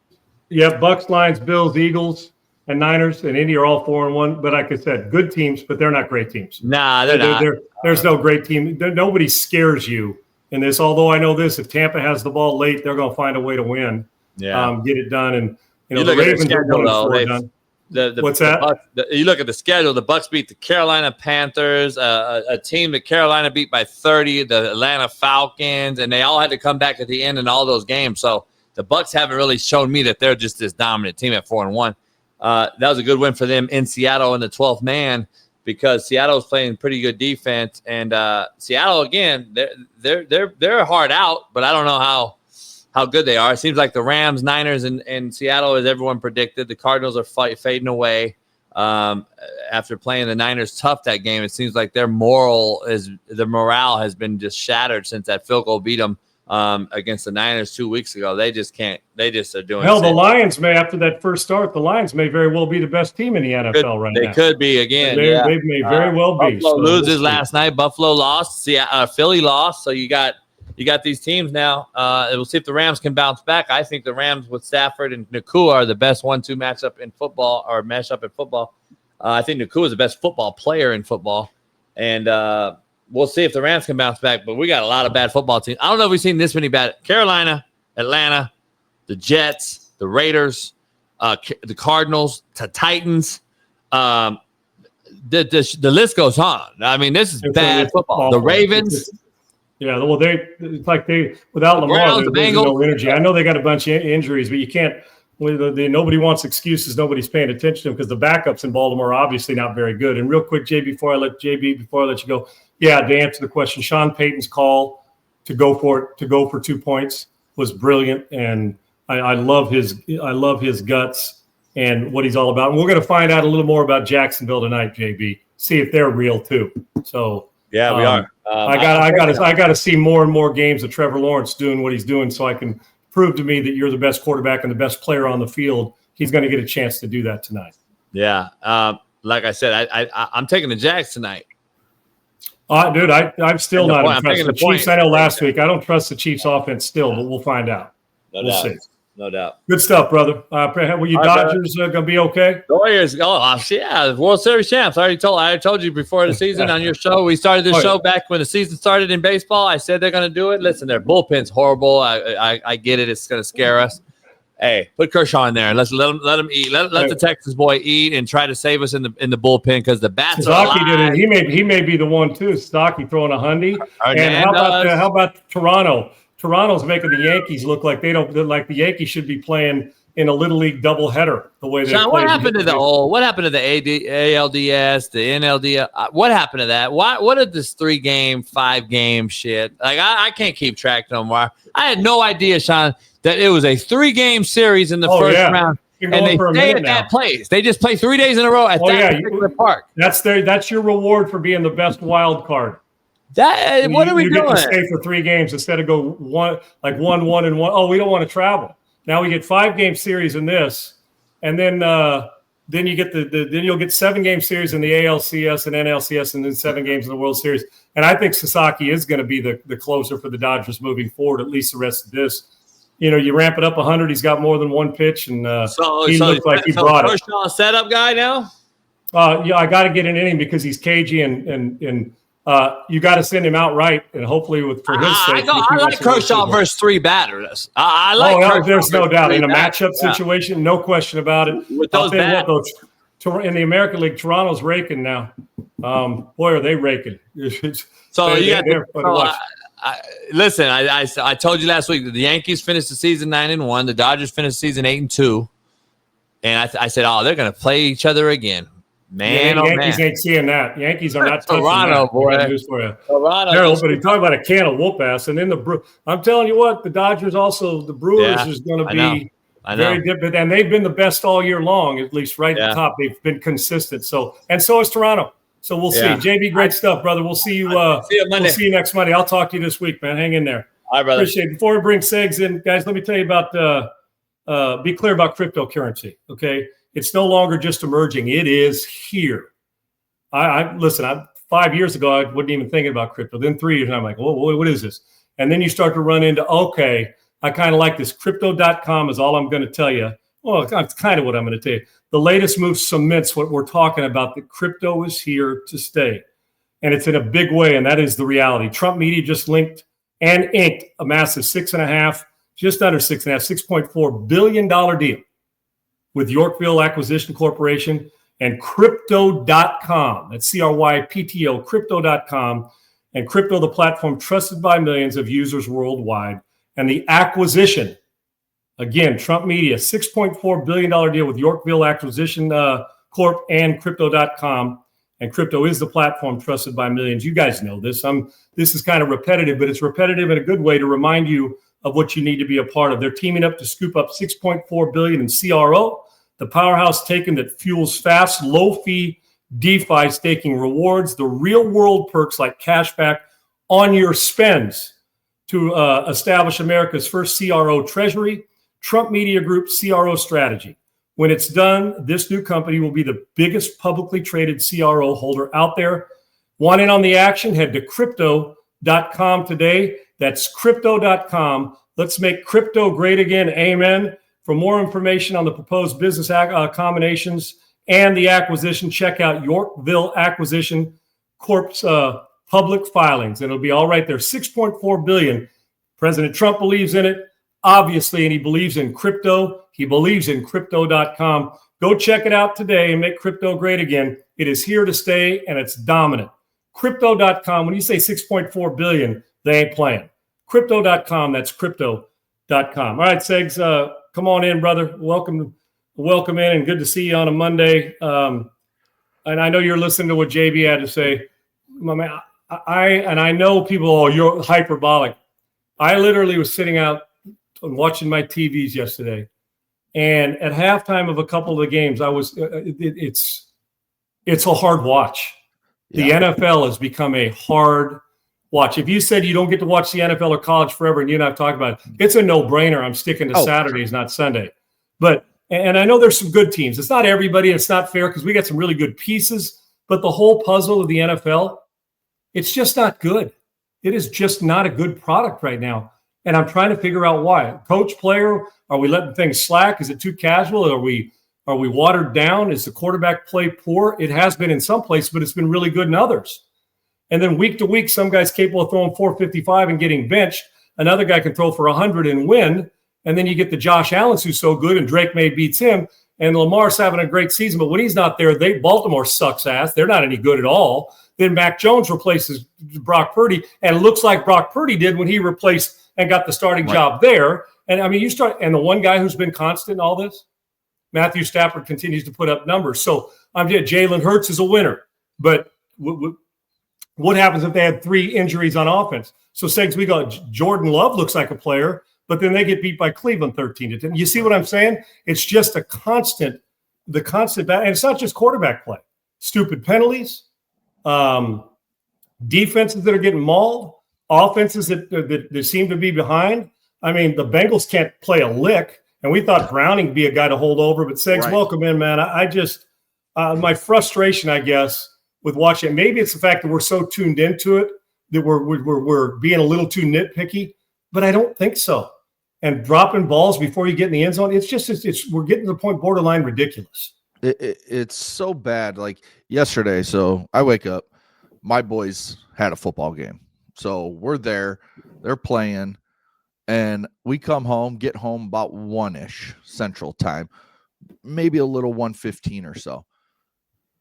you have Bucks, Lions, Bills, Eagles, and Niners and Indy are all 4-1. But like I said, good teams, but they're not great teams. Nah, they're not. There's no great team. Nobody scares you in this. Although I know this, if Tampa has the ball late, they're going to find a way to win. Yeah, get it done. And the Ravens are going to done. What's that? You look at the schedule. The Bucks beat the Carolina Panthers, a team that Carolina beat by 30, the Atlanta Falcons, and they all had to come back at the end in all those games. So the Bucks haven't really shown me that they're just this dominant team at 4-1. That was a good win for them in Seattle in the 12th man, because Seattle's playing pretty good defense, and Seattle, again, they're hard out, but I don't know how good they are. It seems like the Rams, Niners, and Seattle, as everyone predicted, the Cardinals are fading away after playing the Niners tough that game. It seems like their morale has been just shattered since that field goal beat them against the Niners 2 weeks ago. They just can't. They just are doing. Hell, the Lions may, after that first start, the Lions may very well be the best team in the NFL right now. They could be again. They may very well be. Buffalo loses last night. Buffalo lost. Philly lost. So you got these teams now. We'll see if the Rams can bounce back. I think the Rams with Stafford and Nakua are the best 1-2 matchup in football, or mashup in football. I think Nakua is the best football player in football, and we'll see if the Rams can bounce back. But we got a lot of bad football teams. I don't know if we've seen this many bad. Carolina, Atlanta, the Jets, the Raiders, the Cardinals, the Titans. The list goes on. I mean, this is bad football. The Ravens. Yeah, well, it's like without Lamar, there's no energy. I know they got a bunch of injuries, but you can't. Nobody wants excuses. Nobody's paying attention to them because the backups in Baltimore are obviously not very good. And real quick, before I let you go, to answer the question, Sean Payton's call to go for 2 points was brilliant, and I love his guts and what he's all about. And we're going to find out a little more about Jacksonville tonight, JB. See if they're real too. So. Yeah, we are. I got to see more and more games of Trevor Lawrence doing what he's doing, so I can prove to me that you're the best quarterback and the best player on the field. He's going to get a chance to do that tonight. Yeah, like I said, I'm taking the Jags tonight. Dude, I'm still not impressed with the Chiefs. I know last week. I don't trust the Chiefs' offense still, but we'll find out. No No doubt. Good stuff, brother. Were you Dodgers going to be okay? Warriors. Yeah, World Series champs. I told you before the season on your show. We started this show back when the season started in baseball. I said they're going to do it. Listen, their bullpen's horrible. I get it. It's going to scare us. Hey, put Kershaw in there and let him eat. Let the Texas boy eat and try to save us in the bullpen because the bats are alive. Did it. He may be the one too. Sasaki throwing a hundy. And how about Toronto? Toronto's making the Yankees look like they don't like the Yankees should be playing in a little league doubleheader the way they. Sean, what happened to the ALDS, the NLD? What happened to that? What did this 3-game, 5-game shit? Like I can't keep track no more. I had no idea, Sean, that it was a 3-game series in the first round. And they stay at that place. They just play 3 days in a row at that particular park. That's your reward for being the best wild card. What are we doing? You get to stay for 3 games instead of go 1-1 and 1. Oh, we don't want to travel. Now we get 5-game series in this, and then you get then you'll get 7-game series in the ALCS and NLCS, and then 7 games in the World Series. And I think Sasaki is going to be the closer for the Dodgers moving forward, at least the rest of this. You ramp it up 100. He's got more than one pitch, and he looks like he brought it. So setup guy now? Yeah, I got to get an inning because he's cagey and you got to send him out right, and hopefully for his sake. I like Kershaw versus 3 batters. I like. Kershaw there's no doubt in a matchup situation, no question about it. With those bats. In the American League, Toronto's raking now. Boy, are they raking! So listen, I told you last week that the Yankees finished the season 9-1, the Dodgers finished the season 8-2, and I said, they're going to play each other again. Man, Yankees ain't seeing that. Yankees are not touching Toronto, that. Boy. News for you. Toronto. But he's talking about a can of whoop ass, and then I'm telling you what, the Dodgers also, the Brewers is going to be very different, and they've been the best all year long, at least right at the top. They've been consistent. So is Toronto. So we'll see. JB, great stuff, brother. We'll see you. See you Monday. We'll see you next Monday. I'll talk to you this week, man. Hang in there. All right, brother. Appreciate it. Before we bring Segs in, guys, let me tell you about. Be clear about cryptocurrency. Okay, it's no longer just emerging; it is here. Listen. 5 years ago, I wasn't even thinking about crypto. Then 3 years, and I'm like, "Whoa, what is this?" And then you start to run into, I kind of like this. Crypto.com is all I'm going to tell you. Well, that's kind of what I'm going to tell you. The latest move cements what we're talking about, that crypto is here to stay. And it's in a big way, and that is the reality. Trump Media just linked and inked a massive $6.4 billion deal with Yorkville Acquisition Corporation and Crypto.com. That's CRYPTO, Crypto.com. And Crypto, the platform trusted by millions of users worldwide. And the acquisition, again, Trump Media, $6.4 billion deal with Yorkville Acquisition Corp and Crypto.com. And Crypto is the platform trusted by millions. You guys know this. This is kind of repetitive, but it's repetitive in a good way to remind you of what you need to be a part of. They're teaming up to scoop up $6.4 billion in CRO, the powerhouse taken that fuels fast, low-fee DeFi staking rewards, the real-world perks like cashback on your spends to establish America's first CRO treasury, Trump Media Group CRO strategy. When it's done, this new company will be the biggest publicly traded CRO holder out there. Want in on the action? Head to Crypto.com today. That's Crypto.com. Let's make crypto great again. Amen. For more information on the proposed business combinations and the acquisition, check out Yorkville Acquisition Corp's public filings. And it'll be all right there. $6.4 billion. President Trump believes in it, obviously, and he believes in crypto. He believes in Crypto.com. Go check it out today and make crypto great again. It is here to stay, and it's dominant. Crypto.com, when you say $6.4 billion, they ain't playing. Crypto.com, that's Crypto.com. All right, Segs, come on in, brother. Welcome in, and good to see you on a Monday. And I know you're listening to what JB had to say. My man, I know people, you're hyperbolic. I literally was sitting out and watching my TVs yesterday, and at halftime of a couple of the games, it's a hard watch. The NFL has become a hard watch. If you said you don't get to watch the NFL or college forever, and you and I've talked about it, it's a no-brainer. I'm sticking to Saturdays, not Sunday. And I know there's some good teams. It's not everybody. It's not fair because we got some really good pieces. But the whole puzzle of the NFL, it's just not good. It is just not a good product right now. And I'm trying to figure out why. Coach, player, are we letting things slack? Is it too casual? Are we watered down? Is the quarterback play poor? It has been in some places, but it's been really good in others. And then week to week, some guy's capable of throwing 455 and getting benched. Another guy can throw for 100 and win. And then you get the Josh Allen's who's so good, and Drake May beats him. And Lamar's having a great season, but when he's not there, Baltimore sucks ass. They're not any good at all. Then Mac Jones replaces Brock Purdy, and it looks like Brock Purdy did when he replaced and got the starting job there. And I mean, and the one guy who's been constant in all this, Matthew Stafford, continues to put up numbers. So Jalen Hurts is a winner, but what happens if they had 3 injuries on offense? So Segs, we got Jordan Love looks like a player, but then they get beat by Cleveland 13-10. You see what I'm saying? It's just the constant and it's not just quarterback play. Stupid penalties, defenses that are getting mauled, offenses that seem to be behind. I mean, the Bengals can't play a lick, and we thought Browning would be a guy to hold over, but Segs, welcome in, man. I just my frustration, I guess, with watching, maybe it's the fact that we're so tuned into it that we're being a little too nitpicky, but I don't think so. And dropping balls before you get in the end zone, we're getting to the point borderline ridiculous. It's so bad. Like yesterday, so I wake up, my boys had a football game. So we're there, they're playing, and we come home, get home about 1-ish Central Time, maybe a little 1:15 or so.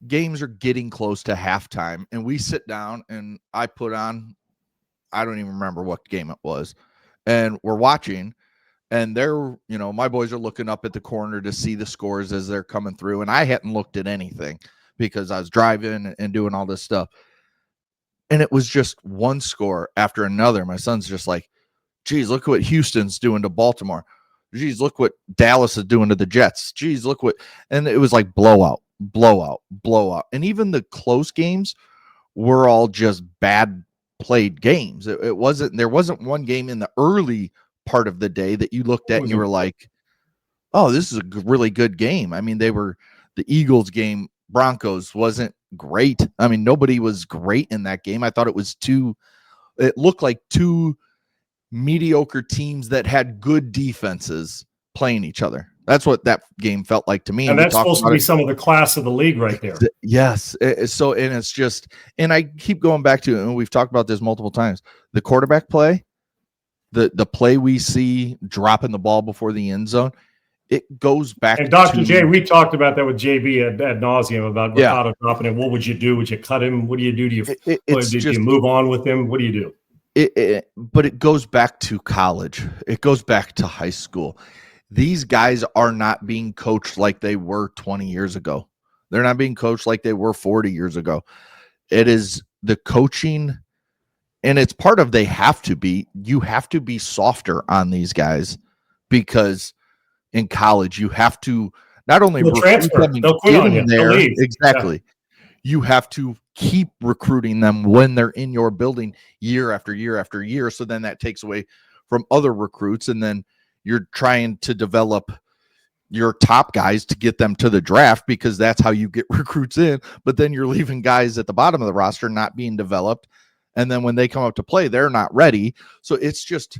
Games are getting close to halftime, and we sit down, and I put on, I don't even remember what game it was, and we're watching, and they're, my boys are looking up at the corner to see the scores as they're coming through, and I hadn't looked at anything because I was driving and doing all this stuff, and it was just one score after another. My son's just like, geez, look what Houston's doing to Baltimore. Geez, look what Dallas is doing to the Jets. Geez, look what, and it was like blowout. And even the close games were all just bad played games. There wasn't one game in the early part of the day that you looked at and you were like, oh, this is a really good game. I mean, the Eagles game, Broncos wasn't great. I mean, nobody was great in that game. I thought it looked like 2 mediocre teams that had good defenses playing each other. That's what that game felt like to me. And that's supposed to be some of the class of the league right there. Yes. So, and it's just, and I keep going back to it, and we've talked about this multiple times, the quarterback play, the play we see dropping the ball before the end zone, it goes back and Dr. J, we talked about that with JB ad nauseum about Ricardo dropping it. What would you do? Would you cut him? What do you do? Do you move on with him? What do you do? But it goes back to college. It goes back to high school. These guys are not being coached like they were 20 years ago. They're not being coached like they were 40 years ago. It is the coaching, and it's part of you have to be softer on these guys, because in college you have to not only transfer, they'll quit on you. There, exactly. Yeah. You have to keep recruiting them when they're in your building year after year after year. So then that takes away from other recruits, and then you're trying to develop your top guys to get them to the draft, because that's how you get recruits in. But then you're leaving guys at the bottom of the roster not being developed. And then when they come up to play, they're not ready. So it's just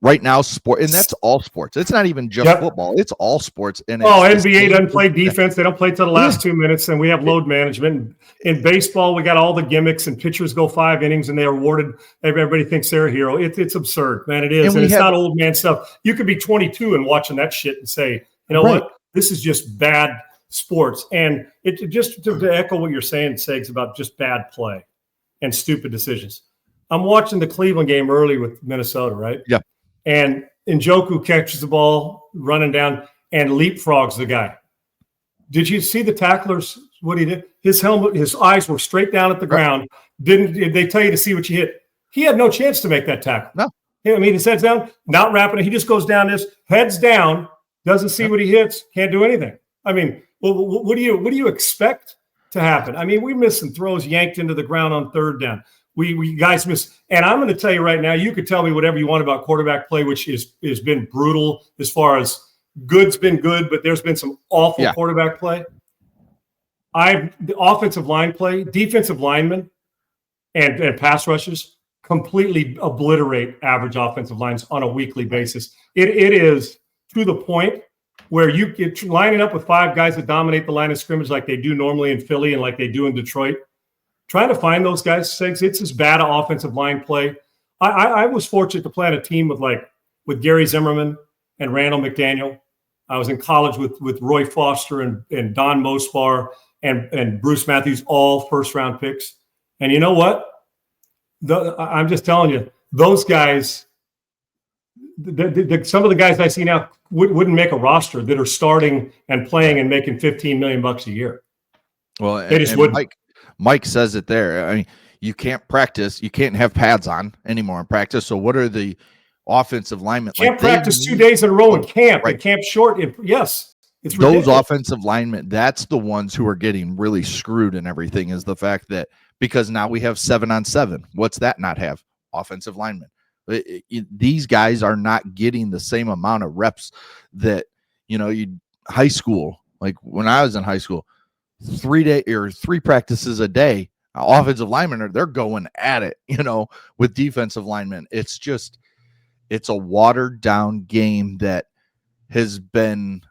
right now sport, and that's all sports. It's not even just football. It's all sports. And NBA doesn't play defense. They don't play till the last 2 minutes, and we have load management. In baseball, we got all the gimmicks, and pitchers go 5 innings, and they are awarded. Everybody thinks they're a hero. It's absurd, man. It is, and it's not old man stuff. You could be 22 and watching that shit and say, you know what? This is just bad sports. And it just to echo what you're saying, Segs, about just bad play and stupid decisions. I'm watching the Cleveland game early with Minnesota, right? Yeah. And Njoku catches the ball running down and leapfrogs the guy. Did you see the tacklers, what he did? His helmet, his eyes were straight down at the ground. Did they tell you to see what you hit? He had no chance to make that tackle. No. I mean, his head's down, not wrapping it. He just goes down heads down, doesn't see what he hits, can't do anything. I mean, what do you expect to happen? I mean, we missed some throws yanked into the ground on 3rd down. We guys miss, and I'm going to tell you right now, you could tell me whatever you want about quarterback play, which has been brutal as far as good's been good, but there's been some awful quarterback play. The offensive line play, defensive linemen, and pass rushers completely obliterate average offensive lines on a weekly basis. It is to the point where you get lining up with 5 guys that dominate the line of scrimmage like they do normally in Philly and like they do in Detroit. Trying to find those guys, it's as bad an offensive line play. I was fortunate to play on a team with Gary Zimmerman and Randall McDaniel. I was in college with Roy Foster and Don Mospar and Bruce Matthews, all first-round picks. And you know what? I'm just telling you, those guys, some of the guys I see now wouldn't make a roster that are starting and playing and making $15 million a year. Well, they just wouldn't. Mike says it there. I mean, you can't practice. You can't have pads on anymore in practice. So what are the offensive linemen? Can't practice 2 days in a row in camp. Right. And camp short. Yes. It's ridiculous. Those offensive linemen, that's the ones who are getting really screwed and everything, is the fact that because now we have 7-on-7. What's that not have? Offensive linemen. These guys are not getting the same amount of reps that, high school, like when I was in high school, 3 practices a day, offensive linemen they're going at it, with defensive linemen. It's a watered down game that has been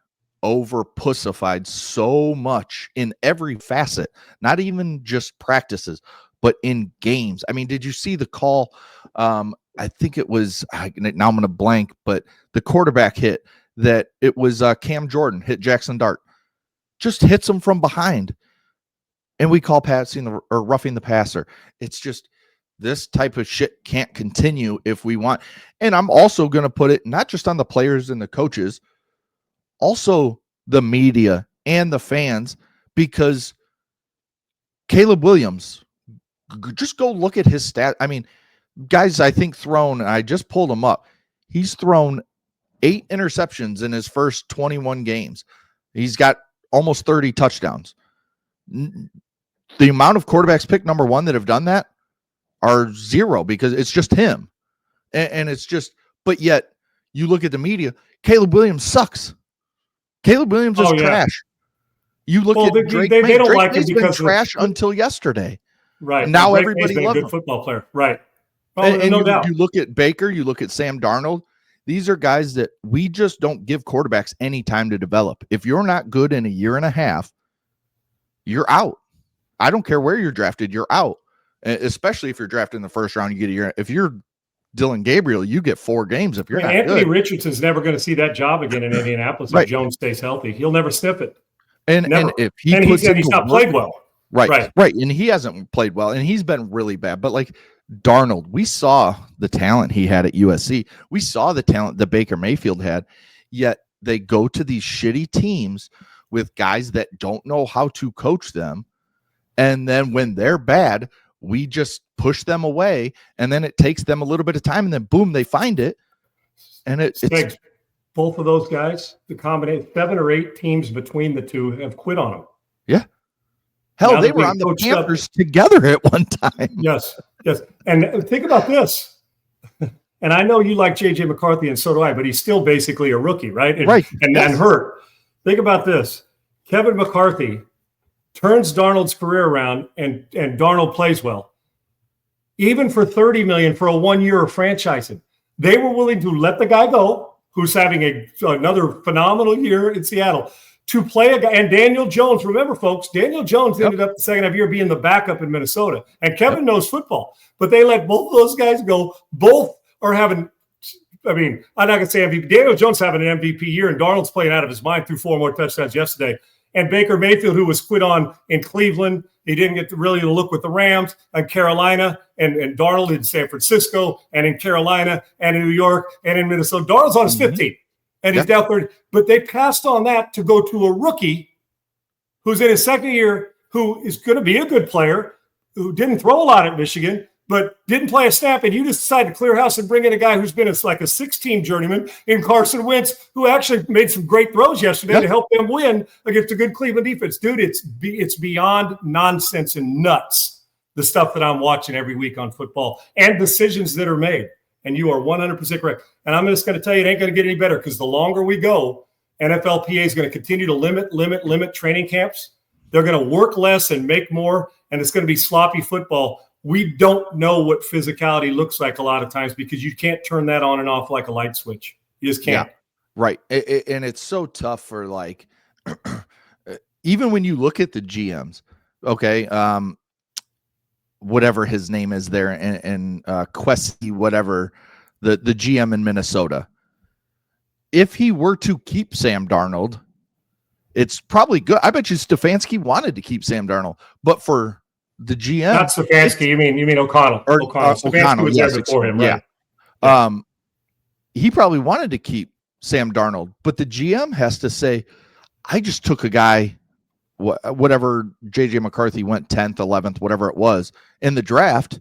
over pussified so much in every facet, not even just practices, but in games. I mean, did you see the call? I think it was, now I'm going to blank, but the quarterback hit that it was Cam Jordan hit Jackson Dart, just hits him from behind. And we call roughing the passer. It's just, this type of shit can't continue if we want. And I'm also going to put it not just on the players and the coaches, also the media and the fans, because Caleb Williams, just go look at his stat. I mean, guys, I think I just pulled him up. He's thrown 8 interceptions in his first 21 games. He's got almost 30 touchdowns. The amount of quarterbacks picked number 1 that have done that are 0, because it's just him. And it's just, but yet you look at the media, Caleb Williams sucks. Caleb Williams is trash. You look at Drake May. They don't Drake like May's him been because trash until yesterday. Right. And now Drake everybody May's loves been a him. good football player. Right. Oh, And no doubt. You look at Baker, you look at Sam Darnold. These are guys that we just don't give quarterbacks any time to develop. If you're not good in a year and a half, you're out. I don't care where you're drafted, you're out. Especially if you're drafted in the first round, you get a year. If you're Dylan Gabriel, you get 4 games. If you're not Anthony good. Richardson's never going to see that job again in Indianapolis if Jones stays healthy. He'll never sniff it. And if he's not played well. Right. And he hasn't played well, and he's been really bad. But like Darnold, we saw the talent he had at USC. We saw the talent that Baker Mayfield had, yet they go to these shitty teams with guys that don't know how to coach them. And then when they're bad, we just push them away, and then it takes them a little bit of time, and then boom, they find it. And it's both of those guys, the combination, 7 or 8 teams between the two have quit on them. Yeah. Hell, they were on the Panthers together at one time. Yes. And think about this. And I know you like J.J. McCarthy, and so do I, but he's still basically a rookie, right? And hurt. Think about this. Kevin McCarthy turns Darnold's career around, and Darnold plays well. Even for $30 million for a 1-year of franchising, they were willing to let the guy go, who's having another phenomenal year in Seattle, to play a guy. And Daniel Jones, remember, folks, Daniel Jones ended up the second half year being the backup in Minnesota. And Kevin knows football, but they let both of those guys go. Both are having, I'm not going to say MVP. Daniel Jones having an MVP year, and Darnold's playing out of his mind, threw 4 more touchdowns yesterday. And Baker Mayfield, who was quit on in Cleveland, he didn't get really to look with the Rams, and Carolina, and Darnold in San Francisco, and in Carolina, and in New York, and in Minnesota. Darnold's on his 15th, and he's down 30. But they passed on that to go to a rookie who's in his second year, who is going to be a good player, who didn't throw a lot at Michigan, but didn't play a snap, and you just decided to clear house and bring in a guy who's been a 6-team journeyman in Carson Wentz, who actually made some great throws yesterday to help them win against a good Cleveland defense. Dude, it's beyond nonsense and nuts, the stuff that I'm watching every week on football and decisions that are made. And you are 100% correct. And I'm just going to tell you, it ain't going to get any better, because the longer we go, NFLPA is going to continue to limit training camps. They're going to work less and make more, and it's going to be sloppy football. we don't know what physicality looks like a lot of times because you can't turn that on and off like a light switch. You just can't. Yeah, right. And it's so tough for like, even when you look at the GMs, okay, whatever his name is there, and Quessy, whatever, the GM in Minnesota, if he were to keep Sam Darnold, it's probably good. I bet you Stefanski wanted to keep Sam Darnold, but for the GM, not Stefanski. You mean O'Connell? O'Connell. Stefanski was there before him, right? Yeah. He probably wanted to keep Sam Darnold, but the GM has to say, I just took a guy, whatever, JJ McCarthy went 10th, 11th, whatever it was in the draft.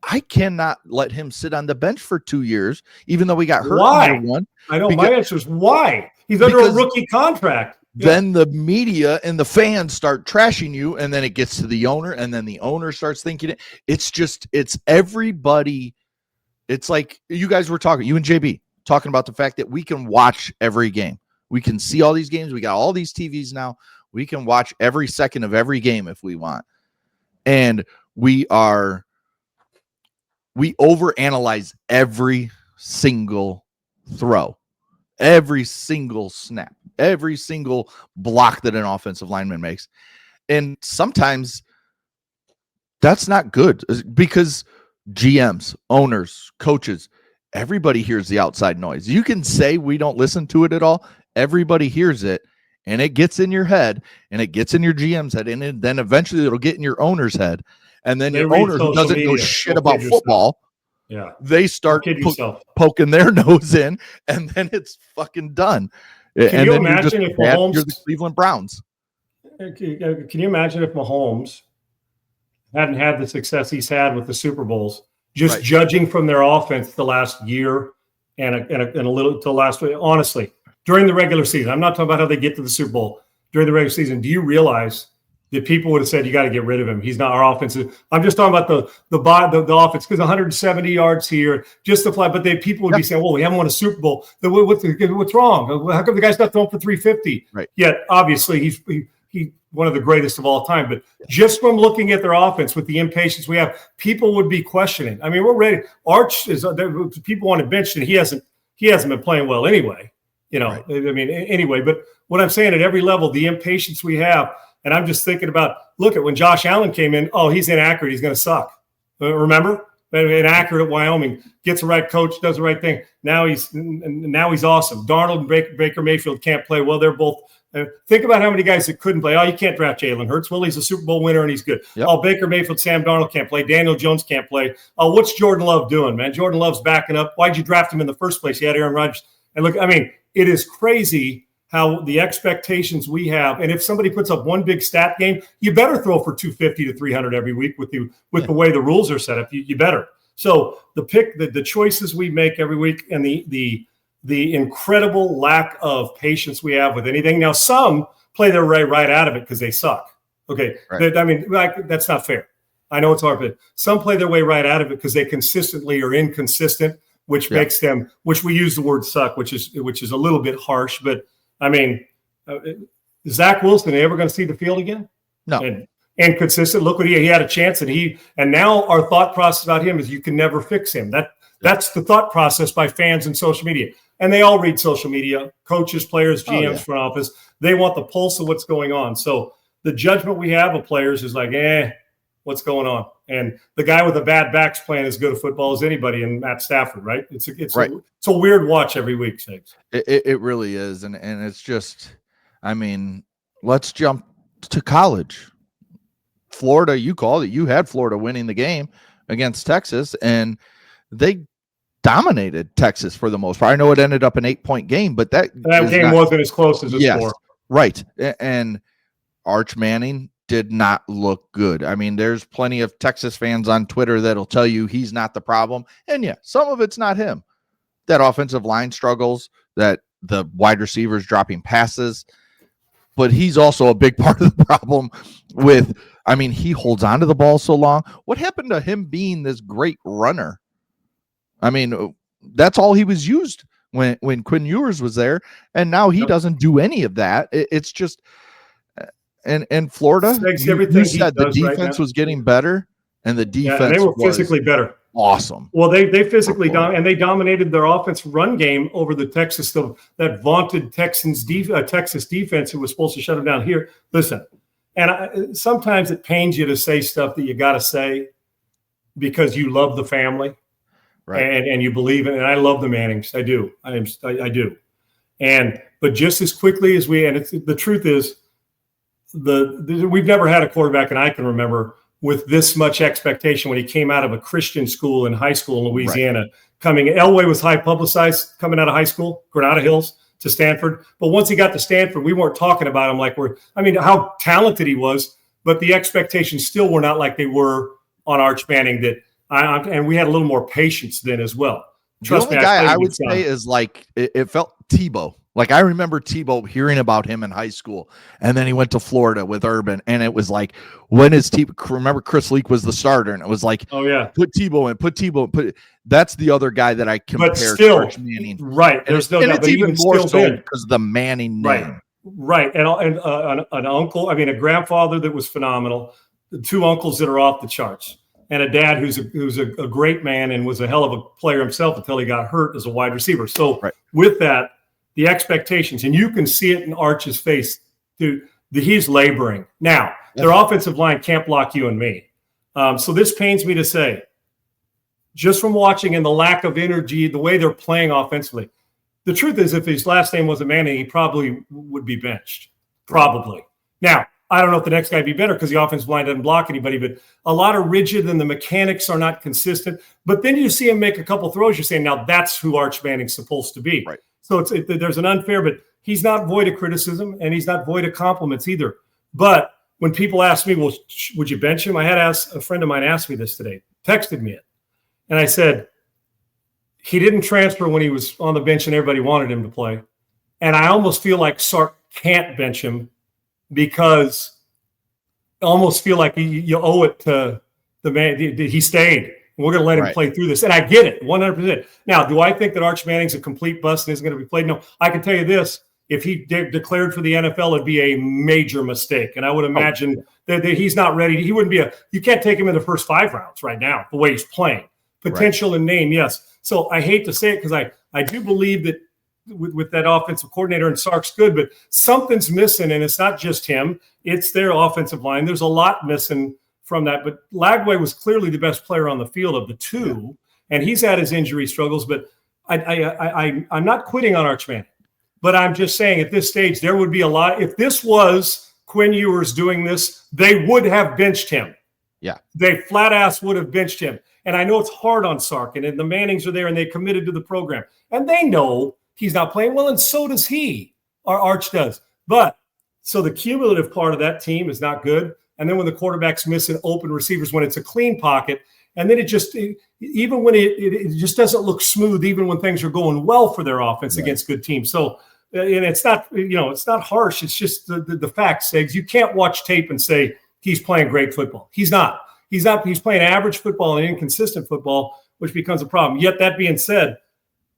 I cannot let him sit on the bench for 2 years, even though we got hurt. Why? In year one. I know my answer is why. He's under a rookie contract. Then the media and the fans start trashing you, and then it gets to the owner, and then the owner starts thinking it. It's everybody. It's like you guys were talking, you and JB talking about the fact that we can watch every game. We can see all these games. We got all these TVs now. We can watch every second of every game if we want. And we overanalyze every single throw, every single snap, every single block that an offensive lineman makes. And sometimes that's not good because GMs, owners, coaches, everybody hears the outside noise. You can say we don't listen to it at all. Everybody hears it, and it gets in your head, and it gets in your GM's head, and then eventually it'll get in your owner's head. And then your owner who doesn't know shit about football, they start poking their nose in, and then it's fucking done. Can you imagine if Mahomes, you're the Cleveland Browns? Can you imagine if Mahomes hadn't had the success he's had with the Super Bowls, just judging from their offense the last year and a little to last week? Honestly, during the regular season, I'm not talking about how they get to the Super Bowl. During the regular season, do you realize that people would have said, you got to get rid of him? He's not our offensive. I'm just talking about the offense, because 170 yards here, just the fly. But people would be saying, well, we haven't won a Super Bowl. What's wrong? How come the guy's not throwing for 350? Right. Yet, obviously, he's one of the greatest of all time. But just from looking at their offense with the impatience we have, people would be questioning. I mean, we're ready. Arch is people want to bench, and he hasn't been playing well anyway. I mean, anyway. But what I'm saying, at every level, the impatience we have. And I'm just thinking about, look at when Josh Allen came in. Oh, he's inaccurate. He's going to suck. Remember? Inaccurate at Wyoming. Gets the right coach, does the right thing. Now he's awesome. Darnold and Baker Mayfield can't play. Well, they're both. Think about how many guys that couldn't play. Oh, you can't draft Jalen Hurts. Well, he's a Super Bowl winner and he's good. Yep. Oh, Baker Mayfield, Sam Darnold can't play. Daniel Jones can't play. Oh, what's Jordan Love doing, man? Jordan Love's backing up. Why'd you draft him in the first place? He had Aaron Rodgers. And look, I mean, it is crazy how the expectations we have, and if somebody puts up one big stat game, you better throw for 250 to 300 every week with the way the rules are set up. You better. So the choices we make every week, and the incredible lack of patience we have with anything. Now, some play their way right out of it because they suck. Okay, right. I mean, that's not fair. I know it's hard, but some play their way right out of it because they consistently are inconsistent, which makes them. Which we use the word suck, which is a little bit harsh, but. I mean, Zach Wilson, are they ever going to see the field again? No. And consistent. Look what he had a chance, and now our thought process about him is you can never fix him. That's the thought process by fans and social media. And they all read social media, coaches, players, GMs, front office. They want the pulse of what's going on. So the judgment we have of players is like, what's going on? And the guy with a bad back's playing as good a football as anybody in Matt Stafford, right? It's a weird watch every week, Sags. It really is. And it's just, I mean, let's jump to college. Florida, you called it. You had Florida winning the game against Texas, and they dominated Texas for the most part. I know it ended up an 8-point game, but that game wasn't as close as the score. Right. And Arch Manning did not look good. I mean, there's plenty of Texas fans on Twitter that'll tell you he's not the problem. And some of it's not him. That offensive line struggles, that the wide receivers dropping passes, but he's also a big part of the problem he holds on to the ball so long. What happened to him being this great runner? I mean, that's all he was used when Quinn Ewers was there. And now he doesn't do any of that. It's just, and Florida, you said the defense was getting better, and the Yeah, defense and they were was physically better. awesome. Well, they physically and they dominated their offense run game over the that vaunted Texas defense who was supposed to shut them down here. Listen, and sometimes it pains you to say stuff that you got to say because you love the family, Right. and you believe in it. And I love the Mannings. I do. I do. But just as quickly as the truth is, we've never had a quarterback, and I can remember, with this much expectation when he came out of a Christian school in high school in Louisiana. Right. Elway was high publicized coming out of high school, Granada Hills to Stanford. But once he got to Stanford, we weren't talking about him like how talented he was, but the expectations still were not like they were on Arch Manning. And we had a little more patience then as well. Trust me, guy I would say is like it felt Tebow. Like I remember Tebow hearing about him in high school, and then he went to Florida with Urban, and it was like, when is Tebow? Remember Chris Leak was the starter, and it was like, oh yeah, put Tebow in. That's the other guy that I compare to Arch Manning. Right, there's no doubt, it's even more so because of the Manning name. Right, and an uncle, a grandfather that was phenomenal, two uncles that are off the charts, and a dad who's a great man and was a hell of a player himself until he got hurt as a wide receiver. So with that, the expectations, and you can see it in Arch's face, dude, he's laboring. Now, their offensive line can't block you and me. So this pains me to say, just from watching and the lack of energy, the way they're playing offensively, the truth is if his last name wasn't Manning, he probably would be benched. Probably. Now, I don't know if the next guy would be better because the offensive line doesn't block anybody, but a lot of rigid and the mechanics are not consistent. But then you see him make a couple throws, you're saying, now that's who Arch Manning's supposed to be. Right. So there's an unfair, but he's not void of criticism and he's not void of compliments either. But when people ask me, well, would you bench him? I had a friend of mine ask me this today, texted me it. And I said, he didn't transfer when he was on the bench and everybody wanted him to play. And I almost feel like Sark can't bench him because I almost feel like you owe it to the man. He stayed. We're going to let him play through this. And I get it, 100%. Now, do I think that Arch Manning's a complete bust and isn't going to be played? No. I can tell you this. If he declared for the NFL, it'd be a major mistake. And I would imagine that he's not ready. He wouldn't be you can't take him in the first 5 rounds right now, the way he's playing. Potential and name, yes. So I hate to say it because I do believe that with that offensive coordinator and Sark's good, but something's missing, and it's not just him. It's their offensive line. There's a lot missing from that, but Lagway was clearly the best player on the field of the two, and he's had his injury struggles. But I'm not quitting on Arch Manning, but I'm just saying at this stage there would be a lot. If this was Quinn Ewers doing this, they would have benched him. Yeah, they flat ass would have benched him. And I know it's hard on Sark, and the Mannings are there, and they committed to the program, and they know he's not playing well, and so does he. Our Arch does, but so the cumulative part of that team is not good. And then when the quarterback's missing open receivers, when it's a clean pocket, and then even when it just doesn't look smooth, even when things are going well for their offense against good teams. So, and it's not, it's not harsh. It's just the facts, Segs. You can't watch tape and say he's playing great football. He's not. He's playing average football and inconsistent football, which becomes a problem. Yet that being said,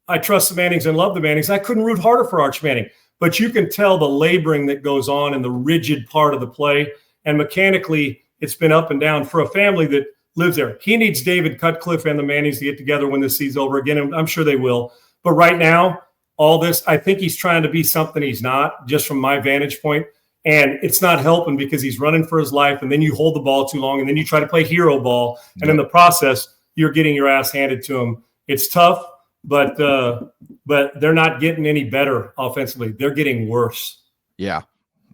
I trust the Mannings and love the Mannings. I couldn't root harder for Arch Manning, but you can tell the laboring that goes on in the rigid part of the play. And mechanically, it's been up and down for a family that lives there. He needs David Cutcliffe and the Mannings to get together when this season's over again, and I'm sure they will. But right now, all this, I think he's trying to be something he's not, just from my vantage point. And it's not helping because he's running for his life, and then you hold the ball too long, and then you try to play hero ball, and in the process, you're getting your ass handed to him. It's tough, but they're not getting any better offensively. They're getting worse. Yeah,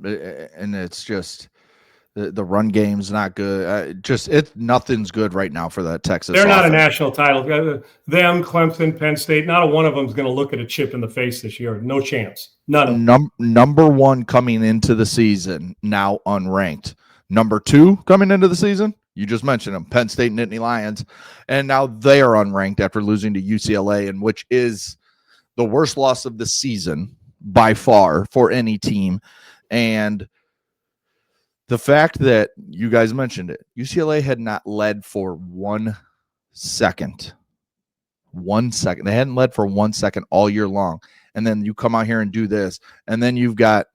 and it's just the run game's not good. Nothing's good right now for that Texas. They're not a national title. Them, Clemson, Penn State, not a one of them is going to look at a chip in the face this year. No chance. None of them. Number one coming into the season, now unranked. Number 2 coming into the season, you just mentioned them, Penn State and Nittany Lions, and now they are unranked after losing to UCLA, and which is the worst loss of the season by far for any team. And the fact that you guys mentioned it, UCLA had not led for 1 second. 1 second. They hadn't led for 1 second all year long. And then you come out here and do this. And then you've got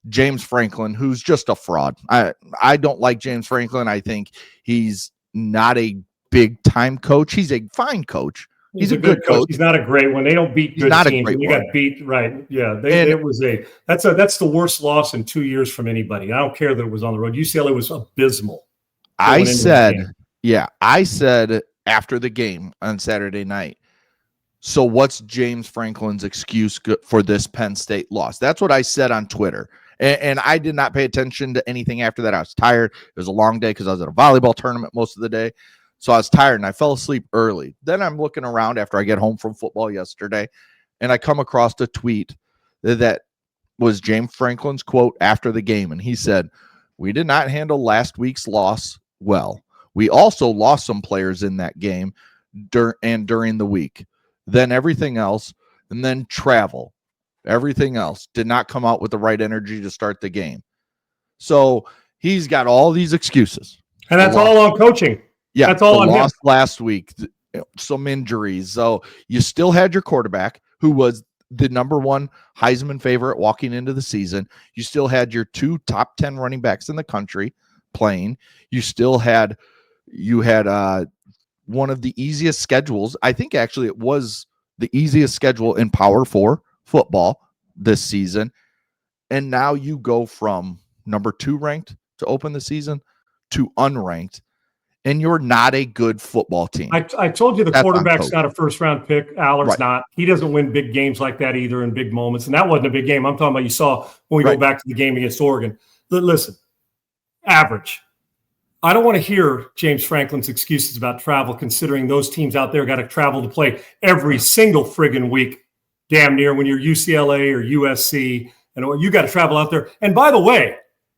James Franklin, who's just a fraud. I don't like James Franklin. I think he's not a big time coach. He's a fine coach. He's a good coach. He's not a great one. They don't beat good teams. They got beat, right? Yeah, that's the worst loss in 2 years from anybody. I don't care that it was on the road. UCLA was abysmal. I said after the game on Saturday night, so what's James Franklin's excuse for this Penn State loss? That's what I said on Twitter. And I did not pay attention to anything after that. I was tired. It was a long day because I was at a volleyball tournament most of the day. So I was tired and I fell asleep early. Then I'm looking around after I get home from football yesterday, and I come across a tweet that was James Franklin's quote after the game. And he said, "We did not handle last week's loss well. We also lost some players in that game during the week. Then everything else, and then travel. Everything else did not come out with the right energy to start the game." So he's got all these excuses. And that's all on coaching. Yeah, that's all on him. Last week, some injuries. So you still had your quarterback, who was the number one Heisman favorite walking into the season. You still had your 2 top 10 running backs in the country playing. You still had one of the easiest schedules. I think actually it was the easiest schedule in Power 4 football this season. And now you go from number 2 ranked to open the season to unranked, and you're not a good football team. I told you the quarterback's not a first-round pick. Allard's not. He doesn't win big games like that either in big moments. And that wasn't a big game. I'm talking about you saw when we go back to the game against Oregon. Listen, average. I don't want to hear James Franklin's excuses about travel, considering those teams out there got to travel to play every single friggin' week, damn near, when you're UCLA or USC. And you got to travel out there. And by the way,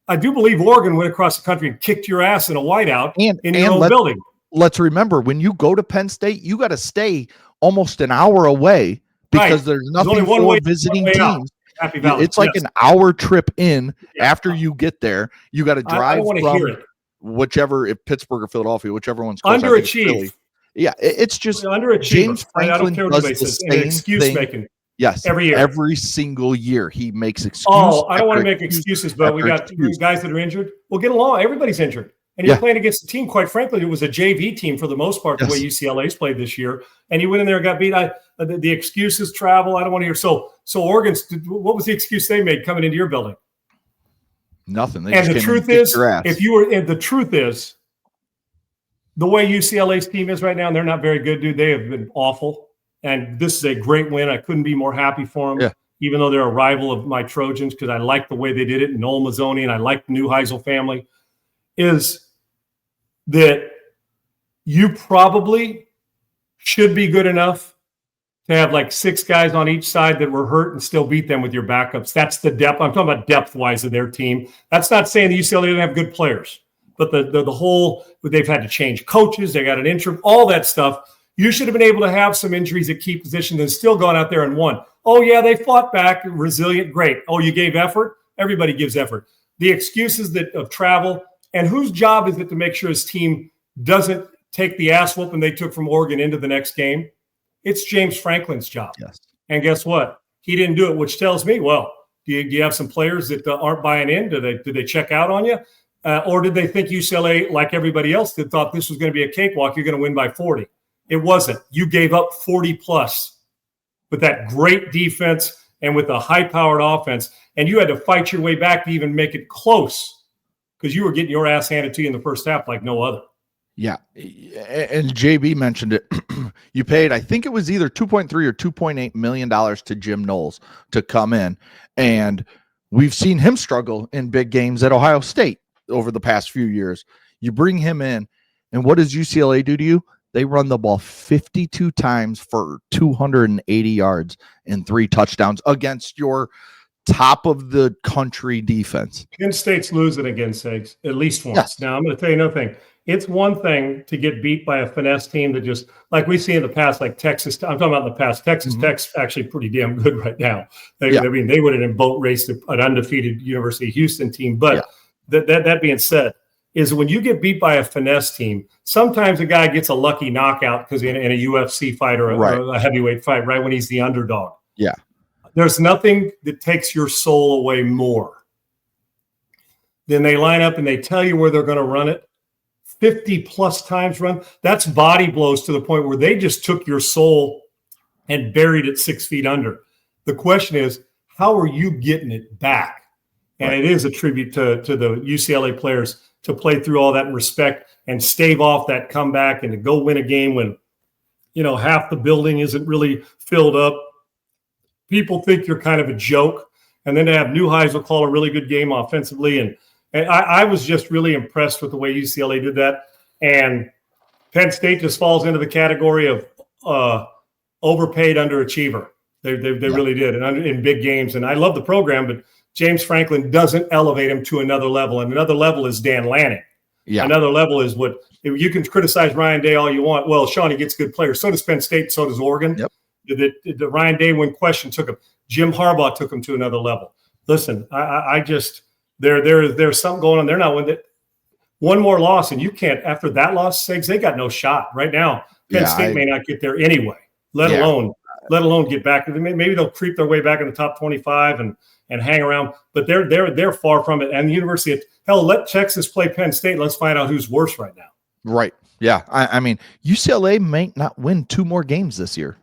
I do believe Oregon went across the country and kicked your ass in a whiteout in your own building. Let's remember, when you go to Penn State, you got to stay almost an hour away because there's nothing for visiting teams. Happy Valley. It's like an hour trip in after you get there. You got to drive from whichever, if Pittsburgh or Philadelphia, whichever one's close. Underachieve. Yeah, it's just James Franklin does the same excuse thing. Making. Yes, every year, every single year, he makes excuses. Oh, I don't want to make excuses, but we got guys that are injured. Well, get along. Everybody's injured, and you're playing against a team. Quite frankly, it was a JV team for the most part. The way UCLA's played this year, and you went in there and got beat. The excuses travel. I don't want to hear. So Oregon's. What was the excuse they made coming into your building? Nothing. And the truth is, if you were, and the truth is, the way UCLA's team is right now, and they're not very good, dude. They have been awful. And this is a great win. I couldn't be more happy for them, even though they're a rival of my Trojans, because I like the way they did it. Noel Mazzoni, and I like the new Heisel family, is that you probably should be good enough to have like 6 guys on each side that were hurt and still beat them with your backups. That's the depth. I'm talking about depth-wise of their team. That's not saying the UCLA didn't have good players, but the whole, they've had to change coaches. They got an interim, all that stuff. You should have been able to have some injuries at key positions and still gone out there and won. Oh, yeah, they fought back, resilient, great. Oh, you gave effort? Everybody gives effort. The excuses of travel, and whose job is it to make sure his team doesn't take the ass whooping they took from Oregon into the next game? It's James Franklin's job. Yes. And guess what? He didn't do it, which tells me, well, do you have some players that aren't buying in? Did they check out on you? Or did they think UCLA, like everybody else, that thought this was going to be a cakewalk, you're going to win by 40? It wasn't. You gave up 40 plus with that great defense and with a high-powered offense, and you had to fight your way back to even make it close because you were getting your ass handed to you in the first half like no other. Yeah, and JB mentioned it. You paid, I think it was either $2.3 or $2.8 million to Jim Knowles to come in, and we've seen him struggle in big games at Ohio State over the past few years. You bring him in, and what does UCLA do to you? They run the ball 52 times for 280 yards and 3 touchdowns against your top of the country defense. Penn State's losing against Eggs at least once. Yes. Now, I'm going to tell you another thing. It's one thing to get beat by a finesse team that just, like we see in the past, like Texas. I'm talking about in the past. Texas Tech's actually pretty damn good right now. I mean, they would have boat raced an undefeated University of Houston team. But that being said, is when you get beat by a finesse team, sometimes a guy gets a lucky knockout because in a UFC fight or a heavyweight fight, right when he's the underdog. Yeah. There's nothing that takes your soul away more than they line up and they tell you where they're going to run it 50 plus times run. That's body blows to the point where they just took your soul and buried it 6 feet under. The question is, how are you getting it back? And It is a tribute to the UCLA players to play through all that in respect and stave off that comeback and to go win a game when, half the building isn't really filled up. People think you're kind of a joke. And then to have Neuheisel call a really good game offensively. And I was just really impressed with the way UCLA did that. And Penn State just falls into the category of overpaid underachiever. They really did, and in big games. And I love the program, but James Franklin doesn't elevate him to another level. And another level is Dan Lanning. Yeah. Another level is what you can criticize Ryan Day all you want. Well, Shawnee gets good players. So does Penn State. So does Oregon. Yep. The Ryan Day, when questioned, took him. Jim Harbaugh took him to another level. Listen, I just there's something going on. They're not winning. One more loss, and you can't. After that loss, Segs, they got no shot right now. Penn State may not get there anyway. Let alone get back. Maybe they'll creep their way back in the top 25 and hang around. But they're far from it. And the University of hell, let Texas play Penn State. Let's find out who's worse right now. Right. Yeah. I mean, UCLA may not win 2 more games this year.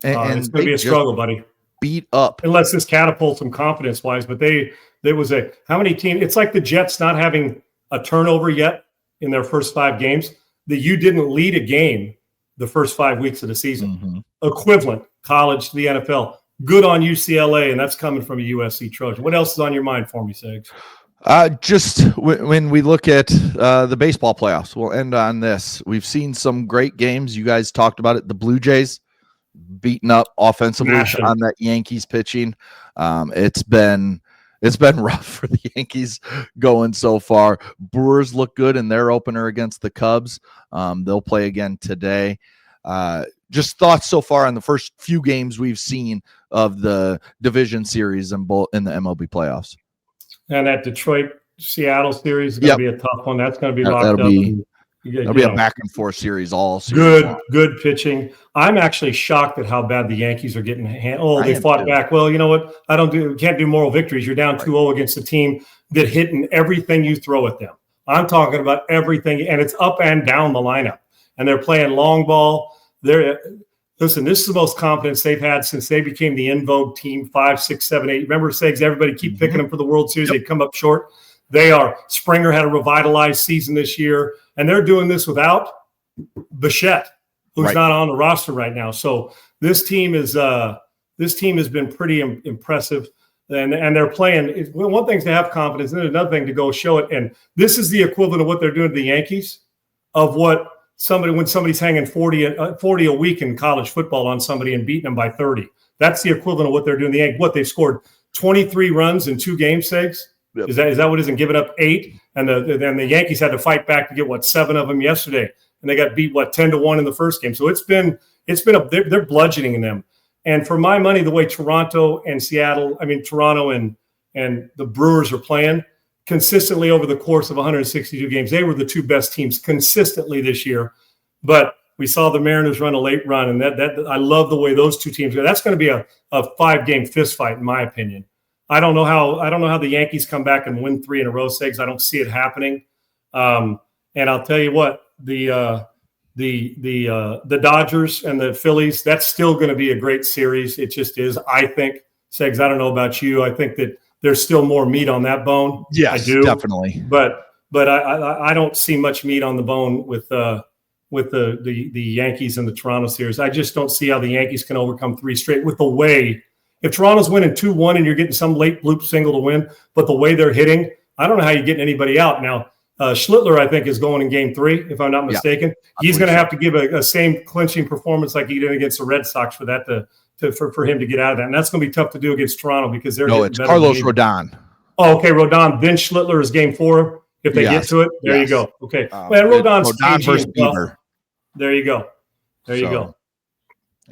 And it's going to be a struggle, buddy. Beat up. Unless this catapults them confidence-wise. But there was how many teams? It's like the Jets not having a turnover yet in their first 5 games. That you didn't lead a game the first 5 weeks of the season. Mm-hmm. Equivalent college to the NFL. Good on UCLA, and that's coming from a USC Trojan. What else is on your mind for me, Segs? Just when we look at the baseball playoffs, we'll end on this. We've seen some great games. You guys talked about it. The Blue Jays beaten up offensively on that Yankees pitching. It's been rough for the Yankees going so far. Brewers look good in their opener against the Cubs. They'll play again today. Just thoughts so far on the first few games we've seen of the division series in the MLB playoffs. And that Detroit-Seattle series is going to be a tough one. That's going to be locked up. It'll be a back and forth series all series. Good pitching. I'm actually shocked at how bad the Yankees are getting. They fought back. Well, you know what? Can't do moral victories. You're down 2-0 against a team that hit in everything you throw at them. I'm talking about everything, and it's up and down the lineup. And they're playing long ball. Listen, this is the most confidence they've had since they became the in vogue team 5, 6, 7, 8. Remember, Segs, everybody keep picking them for the World Series. Yep. They'd come up short. They are. Springer had a revitalized season this year, and they're doing this without Bichette, who's not on the roster right now. So this team has been pretty impressive, and they're playing. One thing's to have confidence, and then another thing to go show it. And this is the equivalent of what they're doing to the Yankees, of what when somebody's hanging 40 a week in college football on somebody and beating them by 30. That's the equivalent of what they're doing to the Yankees. What, they've scored 23 runs in 2 games, Segs? Yep. Is that what isn't giving up 8? And then the Yankees had to fight back to get 7 of them yesterday, and they got beat 10-1 in the first game. So they're bludgeoning them. And for my money, the way Toronto and the Brewers are playing consistently over the course of 162 games, they were the 2 best teams consistently this year. But we saw the Mariners run a late run, and that I love the way those 2 teams go. That's going to be a 5-game fist fight, in my opinion. I don't know how the Yankees come back and win 3 in a row, Segs. I don't see it happening. And I'll tell you what, the Dodgers and the Phillies, that's still going to be a great series. It just is. I think, Segs, I don't know about you. I think that there's still more meat on that bone. Yes, I do, definitely. But I don't see much meat on the bone with the Yankees and the Toronto series. I just don't see how the Yankees can overcome 3 straight with the way. If Toronto's winning 2-1 and you're getting some late bloop single to win, but the way they're hitting, I don't know how you're getting anybody out. Now, Schlittler, I think, is going in game 3, if I'm not mistaken. Yeah, he's going to have to give a same clinching performance like he did against the Red Sox for that for him to get out of that. And that's going to be tough to do against Toronto because they're it's Carlos Rodon. Oh, okay, Rodon. Then Schlittler is game 4 if they get to it. There you go. Okay. Rodon versus Bieber. There you go. You go.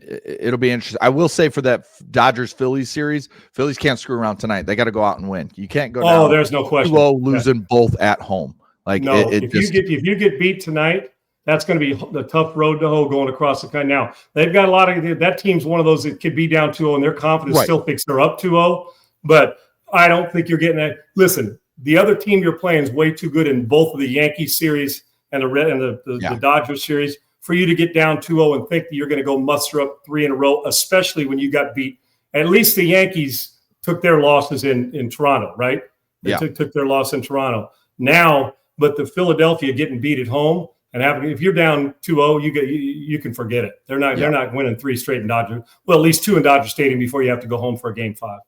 It'll be interesting. I will say for that Dodgers-Phillies series, Phillies can't screw around tonight. They got to go out and win. You can't go down. Oh, there's no question. Losing both at home. If you get beat tonight, that's going to be the tough road to hoe going across the country. Now, they've got a lot of – that team's one of those that could be down 2-0, and their confidence still thinks they're up 2-0. But I don't think you're getting that. Listen, the other team you're playing is way too good in both of the Yankees series and the Dodgers series, for you to get down 2-0 and think that you're going to go muster up 3 in a row, especially when you got beat. At least the Yankees took their losses in Toronto, right? They took their loss in Toronto. Now, but the Philadelphia getting beat at home and if you're down 2-0, you can forget it. They're not winning 3 straight in Dodger. Well, at least 2 in Dodger Stadium before you have to go home for a game 5.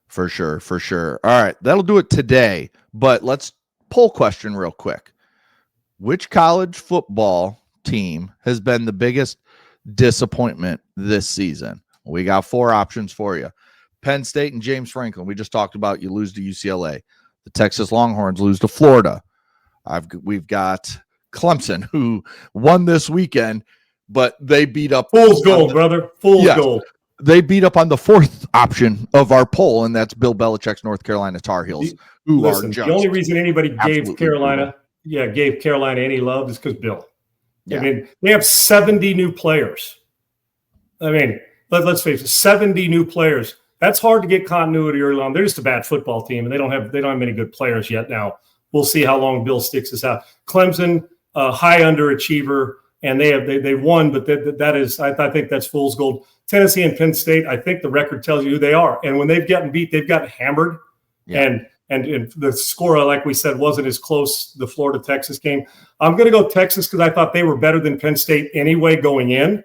For sure. All right, that'll do it today. But let's poll question real quick. Which college football team has been the biggest disappointment this season? We got 4 options for you. Penn State and James Franklin. We just talked about you lose to UCLA. The Texas Longhorns lose to Florida. We've got Clemson, who won this weekend, but they beat up Fool's gold, brother. Fool's gold. They beat up on the 4th option of our poll, and that's Bill Belichick's North Carolina Tar Heels, who are just the only reason anybody gave Carolina any love is because Bill. Yeah. I mean, they have 70 new players. I mean, let's face it, 70 new players. That's hard to get continuity early on. They're just a bad football team, and they don't have many good players yet. Now we'll see how long Bill sticks this out. Clemson, high underachiever, and they won, but that is I think that's fool's gold. Tennessee and Penn State, I think the record tells you who they are, and when they've gotten beat, they've gotten hammered, and the score, like we said, wasn't as close. The Florida-Texas game. I'm going to go Texas because I thought they were better than Penn State anyway going in.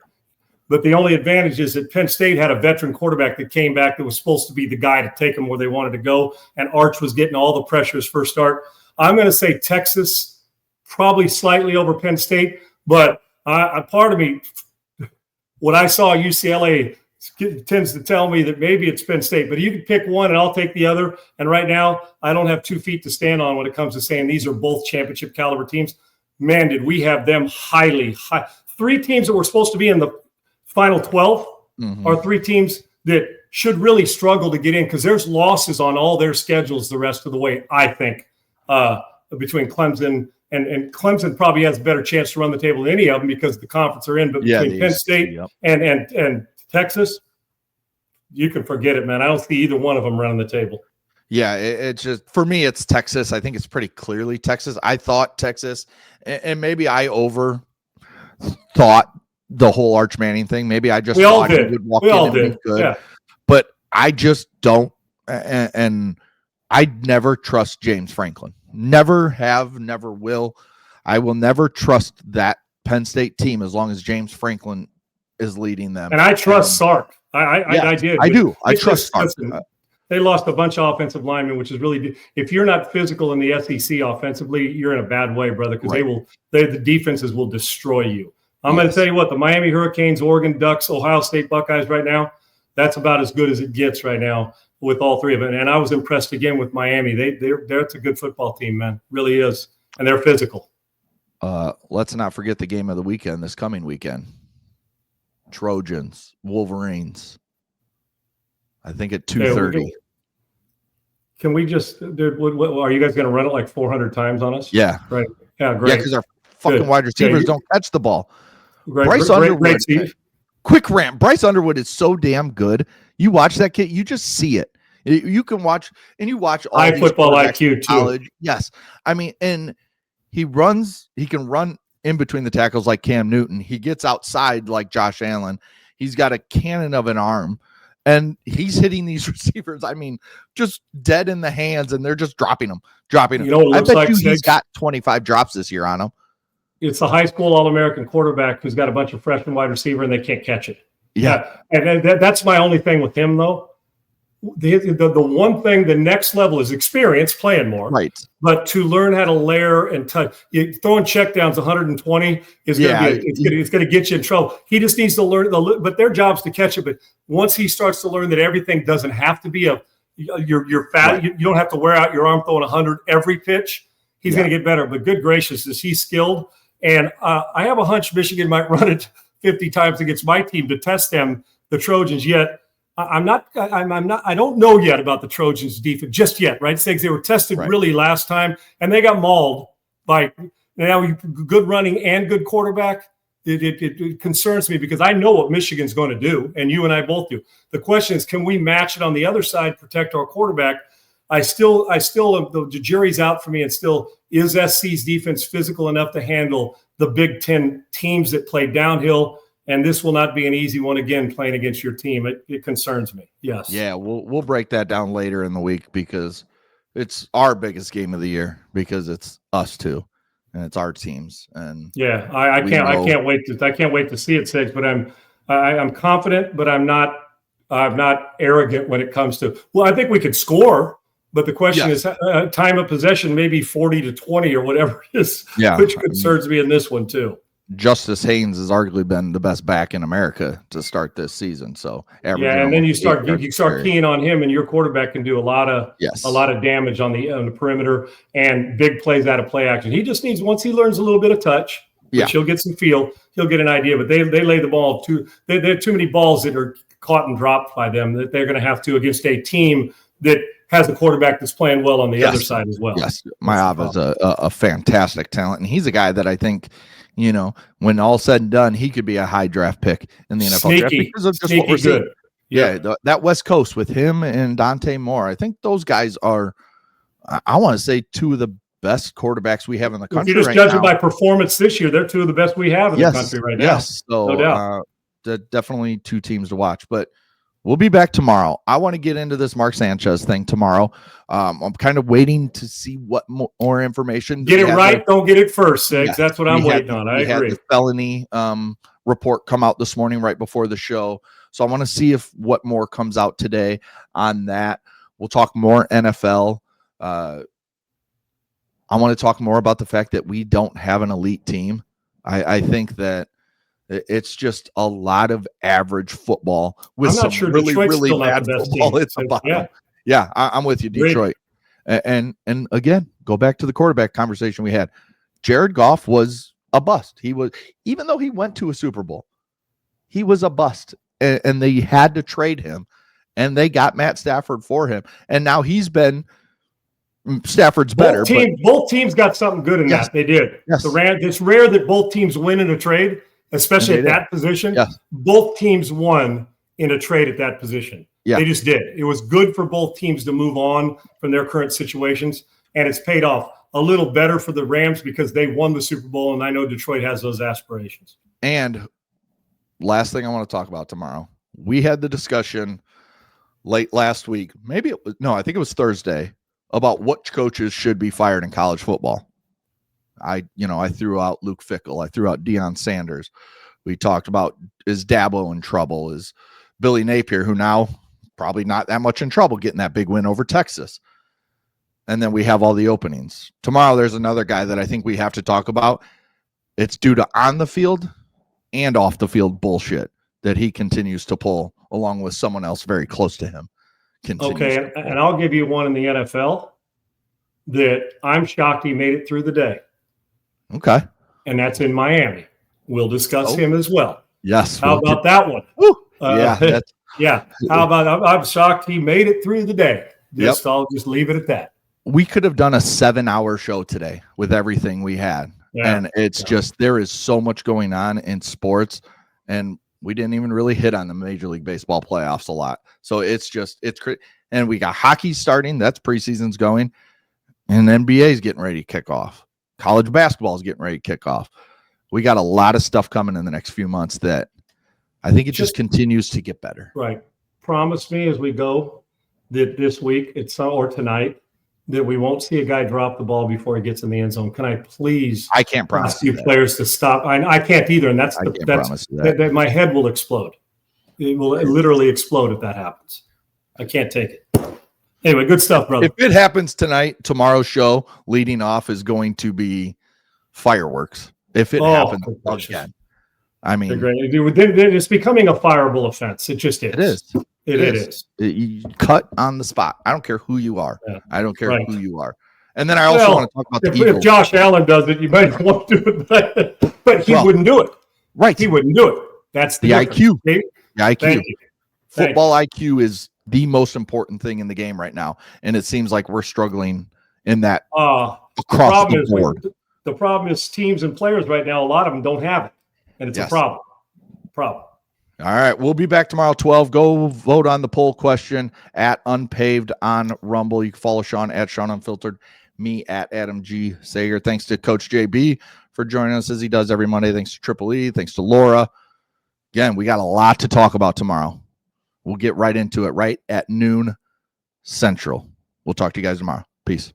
But the only advantage is that Penn State had a veteran quarterback that came back that was supposed to be the guy to take them where they wanted to go, and Arch was getting all the pressure his first start. I'm going to say Texas, probably slightly over Penn State, but part of me, what I saw at UCLA tends to tell me that maybe it's Penn State, but you can pick one and I'll take the other. And right now, I don't have 2 feet to stand on when it comes to saying these are both championship caliber teams. Man, did we have them high. 3 teams that were supposed to be in the final 12 are 3 teams that should really struggle to get in because there's losses on all their schedules the rest of the way, I think, between Clemson and Clemson probably has a better chance to run the table than any of them because of the conference they're in. But between Penn State and Texas, you can forget it, man. I don't see either one of them running the table. Yeah, it's just, for me, it's Texas. I think it's pretty clearly Texas. I thought Texas, and maybe I overthought the whole Arch Manning thing. Maybe I just thought he would walk in and be good. Yeah. But I just don't, and I'd never trust James Franklin. Never have, never will. I will never trust that Penn State team as long as James Franklin is leading them. And I trust Sark. I did. I do. I trust Sark. They lost a bunch of offensive linemen, which is really – if you're not physical in the SEC offensively, you're in a bad way, brother, because the defenses will destroy you. I'm going to tell you what, the Miami Hurricanes, Oregon Ducks, Ohio State Buckeyes right now, that's about as good as it gets right now with all 3 of them. And I was impressed again with Miami. It's a good football team, man. Really is. And they're physical. Let's not forget the game of the weekend, this coming weekend. Trojans, Wolverines. I think at 2:30. Can we just? Are you guys going to run it like 400 times on us? Yeah. Right. Yeah. Great. Yeah, because our fucking wide receivers don't catch the ball. Bryce Underwood. Quick rant. Bryce Underwood is so damn good. You watch that kid, you just see it. You can watch, and you watch all high football IQ college. Too. Yes, I mean, and he can run in between the tackles like Cam Newton. He gets outside like Josh Allen. He's got a cannon of an arm. And he's hitting these receivers, I mean, just dead in the hands, and they're just dropping them. You know, I bet he's got 25 drops this year on him. It's a high school All-American quarterback who's got a bunch of freshman wide receiver, and they can't catch it. Yeah. And that's my only thing with him, though. The one thing, the next level is experience, playing more. Right. But to learn how to layer and touch, throwing checkdowns 120 is going to get you in trouble. He just needs to learn, but their job's to catch it. But once he starts to learn that everything doesn't have to be you're fat, right. You don't have to wear out your arm throwing 100 every pitch. He's going to get better. But good gracious, is he skilled? And I have a hunch Michigan might run it 50 times against my team to test them, the Trojans. Yet I'm not. I don't know yet about the Trojans' defense just yet. Right? Saying they were tested really last time, and they got mauled by. Now good running and good quarterback. It concerns me because I know what Michigan's going to do, and you and I both do. The question is, can we match it on the other side, protect our quarterback? the jury's out for me. And still, is SC's defense physical enough to handle the Big Ten teams that play downhill? And this will not be an easy one again, playing against your team. It concerns me. Yes. Yeah, we'll break that down later in the week because it's our biggest game of the year because it's us two and it's our teams. And yeah, I can't wait to see it, Six. But I'm confident, but I'm not arrogant when it comes to. Well, I think we could score, but the question is time of possession, maybe 40-20 or whatever it is, which concerns me in this one too. Justice Haynes has arguably been the best back in America to start this season. So and then you start keying on him, and your quarterback can do a lot of damage on the perimeter and big plays out of play action. He just needs, once he learns a little bit of touch, which he'll get some feel, he'll get an idea. But they lay the ball there are too many balls that are caught and dropped by them that they're going to have to against a team that has a quarterback that's playing well on the other side as well. Yes, Mayhav is a fantastic talent, and he's a guy that I think, when all said and done, he could be a high draft pick in the NFL draft because of just what we're seeing. That West Coast with him and Dante Moore, I think those guys are, I want to say, two of the best quarterbacks we have in the country. If you just judge it by performance this year, they're two of the best we have in the country right now. Yes, so, no doubt. Definitely two teams to watch, but we'll be back tomorrow. I want to get into this Mark Sanchez thing tomorrow. I'm kind of waiting to see what more information. Get it right. Don't get it first, Six. That's what I'm waiting on. I agree. Had the felony report come out this morning right before the show. So I want to see what more comes out today on that. We'll talk more NFL. I want to talk more about the fact that we don't have an elite team. I think that it's just a lot of average football with some really bad football at the bottom. Yeah, I'm with you, Detroit. And again, go back to the quarterback conversation we had. Jared Goff was a bust. He was, even though he went to a Super Bowl, he was a bust. And they had to trade him, and they got Matt Stafford for him. And now Stafford's better. Both teams got something good in that. They did. Yes. It's rare that both teams win in a trade, especially at that position. Yes. Both teams won in a trade at that position. Yeah. They just did. It was good for both teams to move on from their current situations, and it's paid off. A little better for the Rams because they won the Super Bowl, and I know Detroit has those aspirations. And last thing I want to talk about tomorrow, we had the discussion late last week. I think it was Thursday, about what coaches should be fired in college football. I threw out Luke Fickell. I threw out Deion Sanders. We talked about, is Dabo in trouble? Is Billy Napier, who now probably not that much in trouble, getting that big win over Texas? And then we have all the openings. Tomorrow, there's another guy that I think we have to talk about. It's due to on the field and off the field bullshit that he continues to pull along with someone else very close to him. Okay, and I'll give you one in the NFL that I'm shocked he made it through the day. Okay. And that's in Miami. We'll discuss him as well. Yes. How about that one? Yeah. How about, I'm shocked he made it through the day. I'll just leave it at that. We could have done a 7-hour show today with everything we had. Yeah. And it's just, there is so much going on in sports, and we didn't even really hit on the Major League Baseball playoffs a lot. So it's and we got hockey starting. That's preseason's going, and NBA is getting ready to kick off. College basketball is getting ready to kick off. We got a lot of stuff coming in the next few months that I think it just continues to get better. Right. Promise me as we go that this week or tonight that we won't see a guy drop the ball before he gets in the end zone. Can I please? I can't promise ask you players to stop. I can't either, and that's that my head will explode. It will literally explode if that happens. I can't take it. Anyway, good stuff, brother. If it happens tonight, tomorrow's show leading off is going to be fireworks. If it happens again, I mean, it's becoming a fireable offense. It just is. It is. It is. You cut on the spot. I don't care who you are. Yeah. I don't care who you are. And then I also want to talk about the Eagles. If Josh Allen does it, you might want to do it, but he wouldn't do it. Right. He wouldn't do it. That's the IQ. The IQ. Football IQ is the most important thing in the game right now, and it seems like we're struggling in that across the board. The problem is teams and players right now, a lot of them don't have it, and it's a problem. All right, we'll be back tomorrow 12. Go vote on the poll question at Unpaved on Rumble. You can follow Sean at Sean Unfiltered, me at Adam G. Sager. Thanks to Coach JB for joining us as he does every Monday. Thanks to Triple E. Thanks to Laura. Again, we got a lot to talk about tomorrow. We'll get right into it right at noon Central. We'll talk to you guys tomorrow. Peace.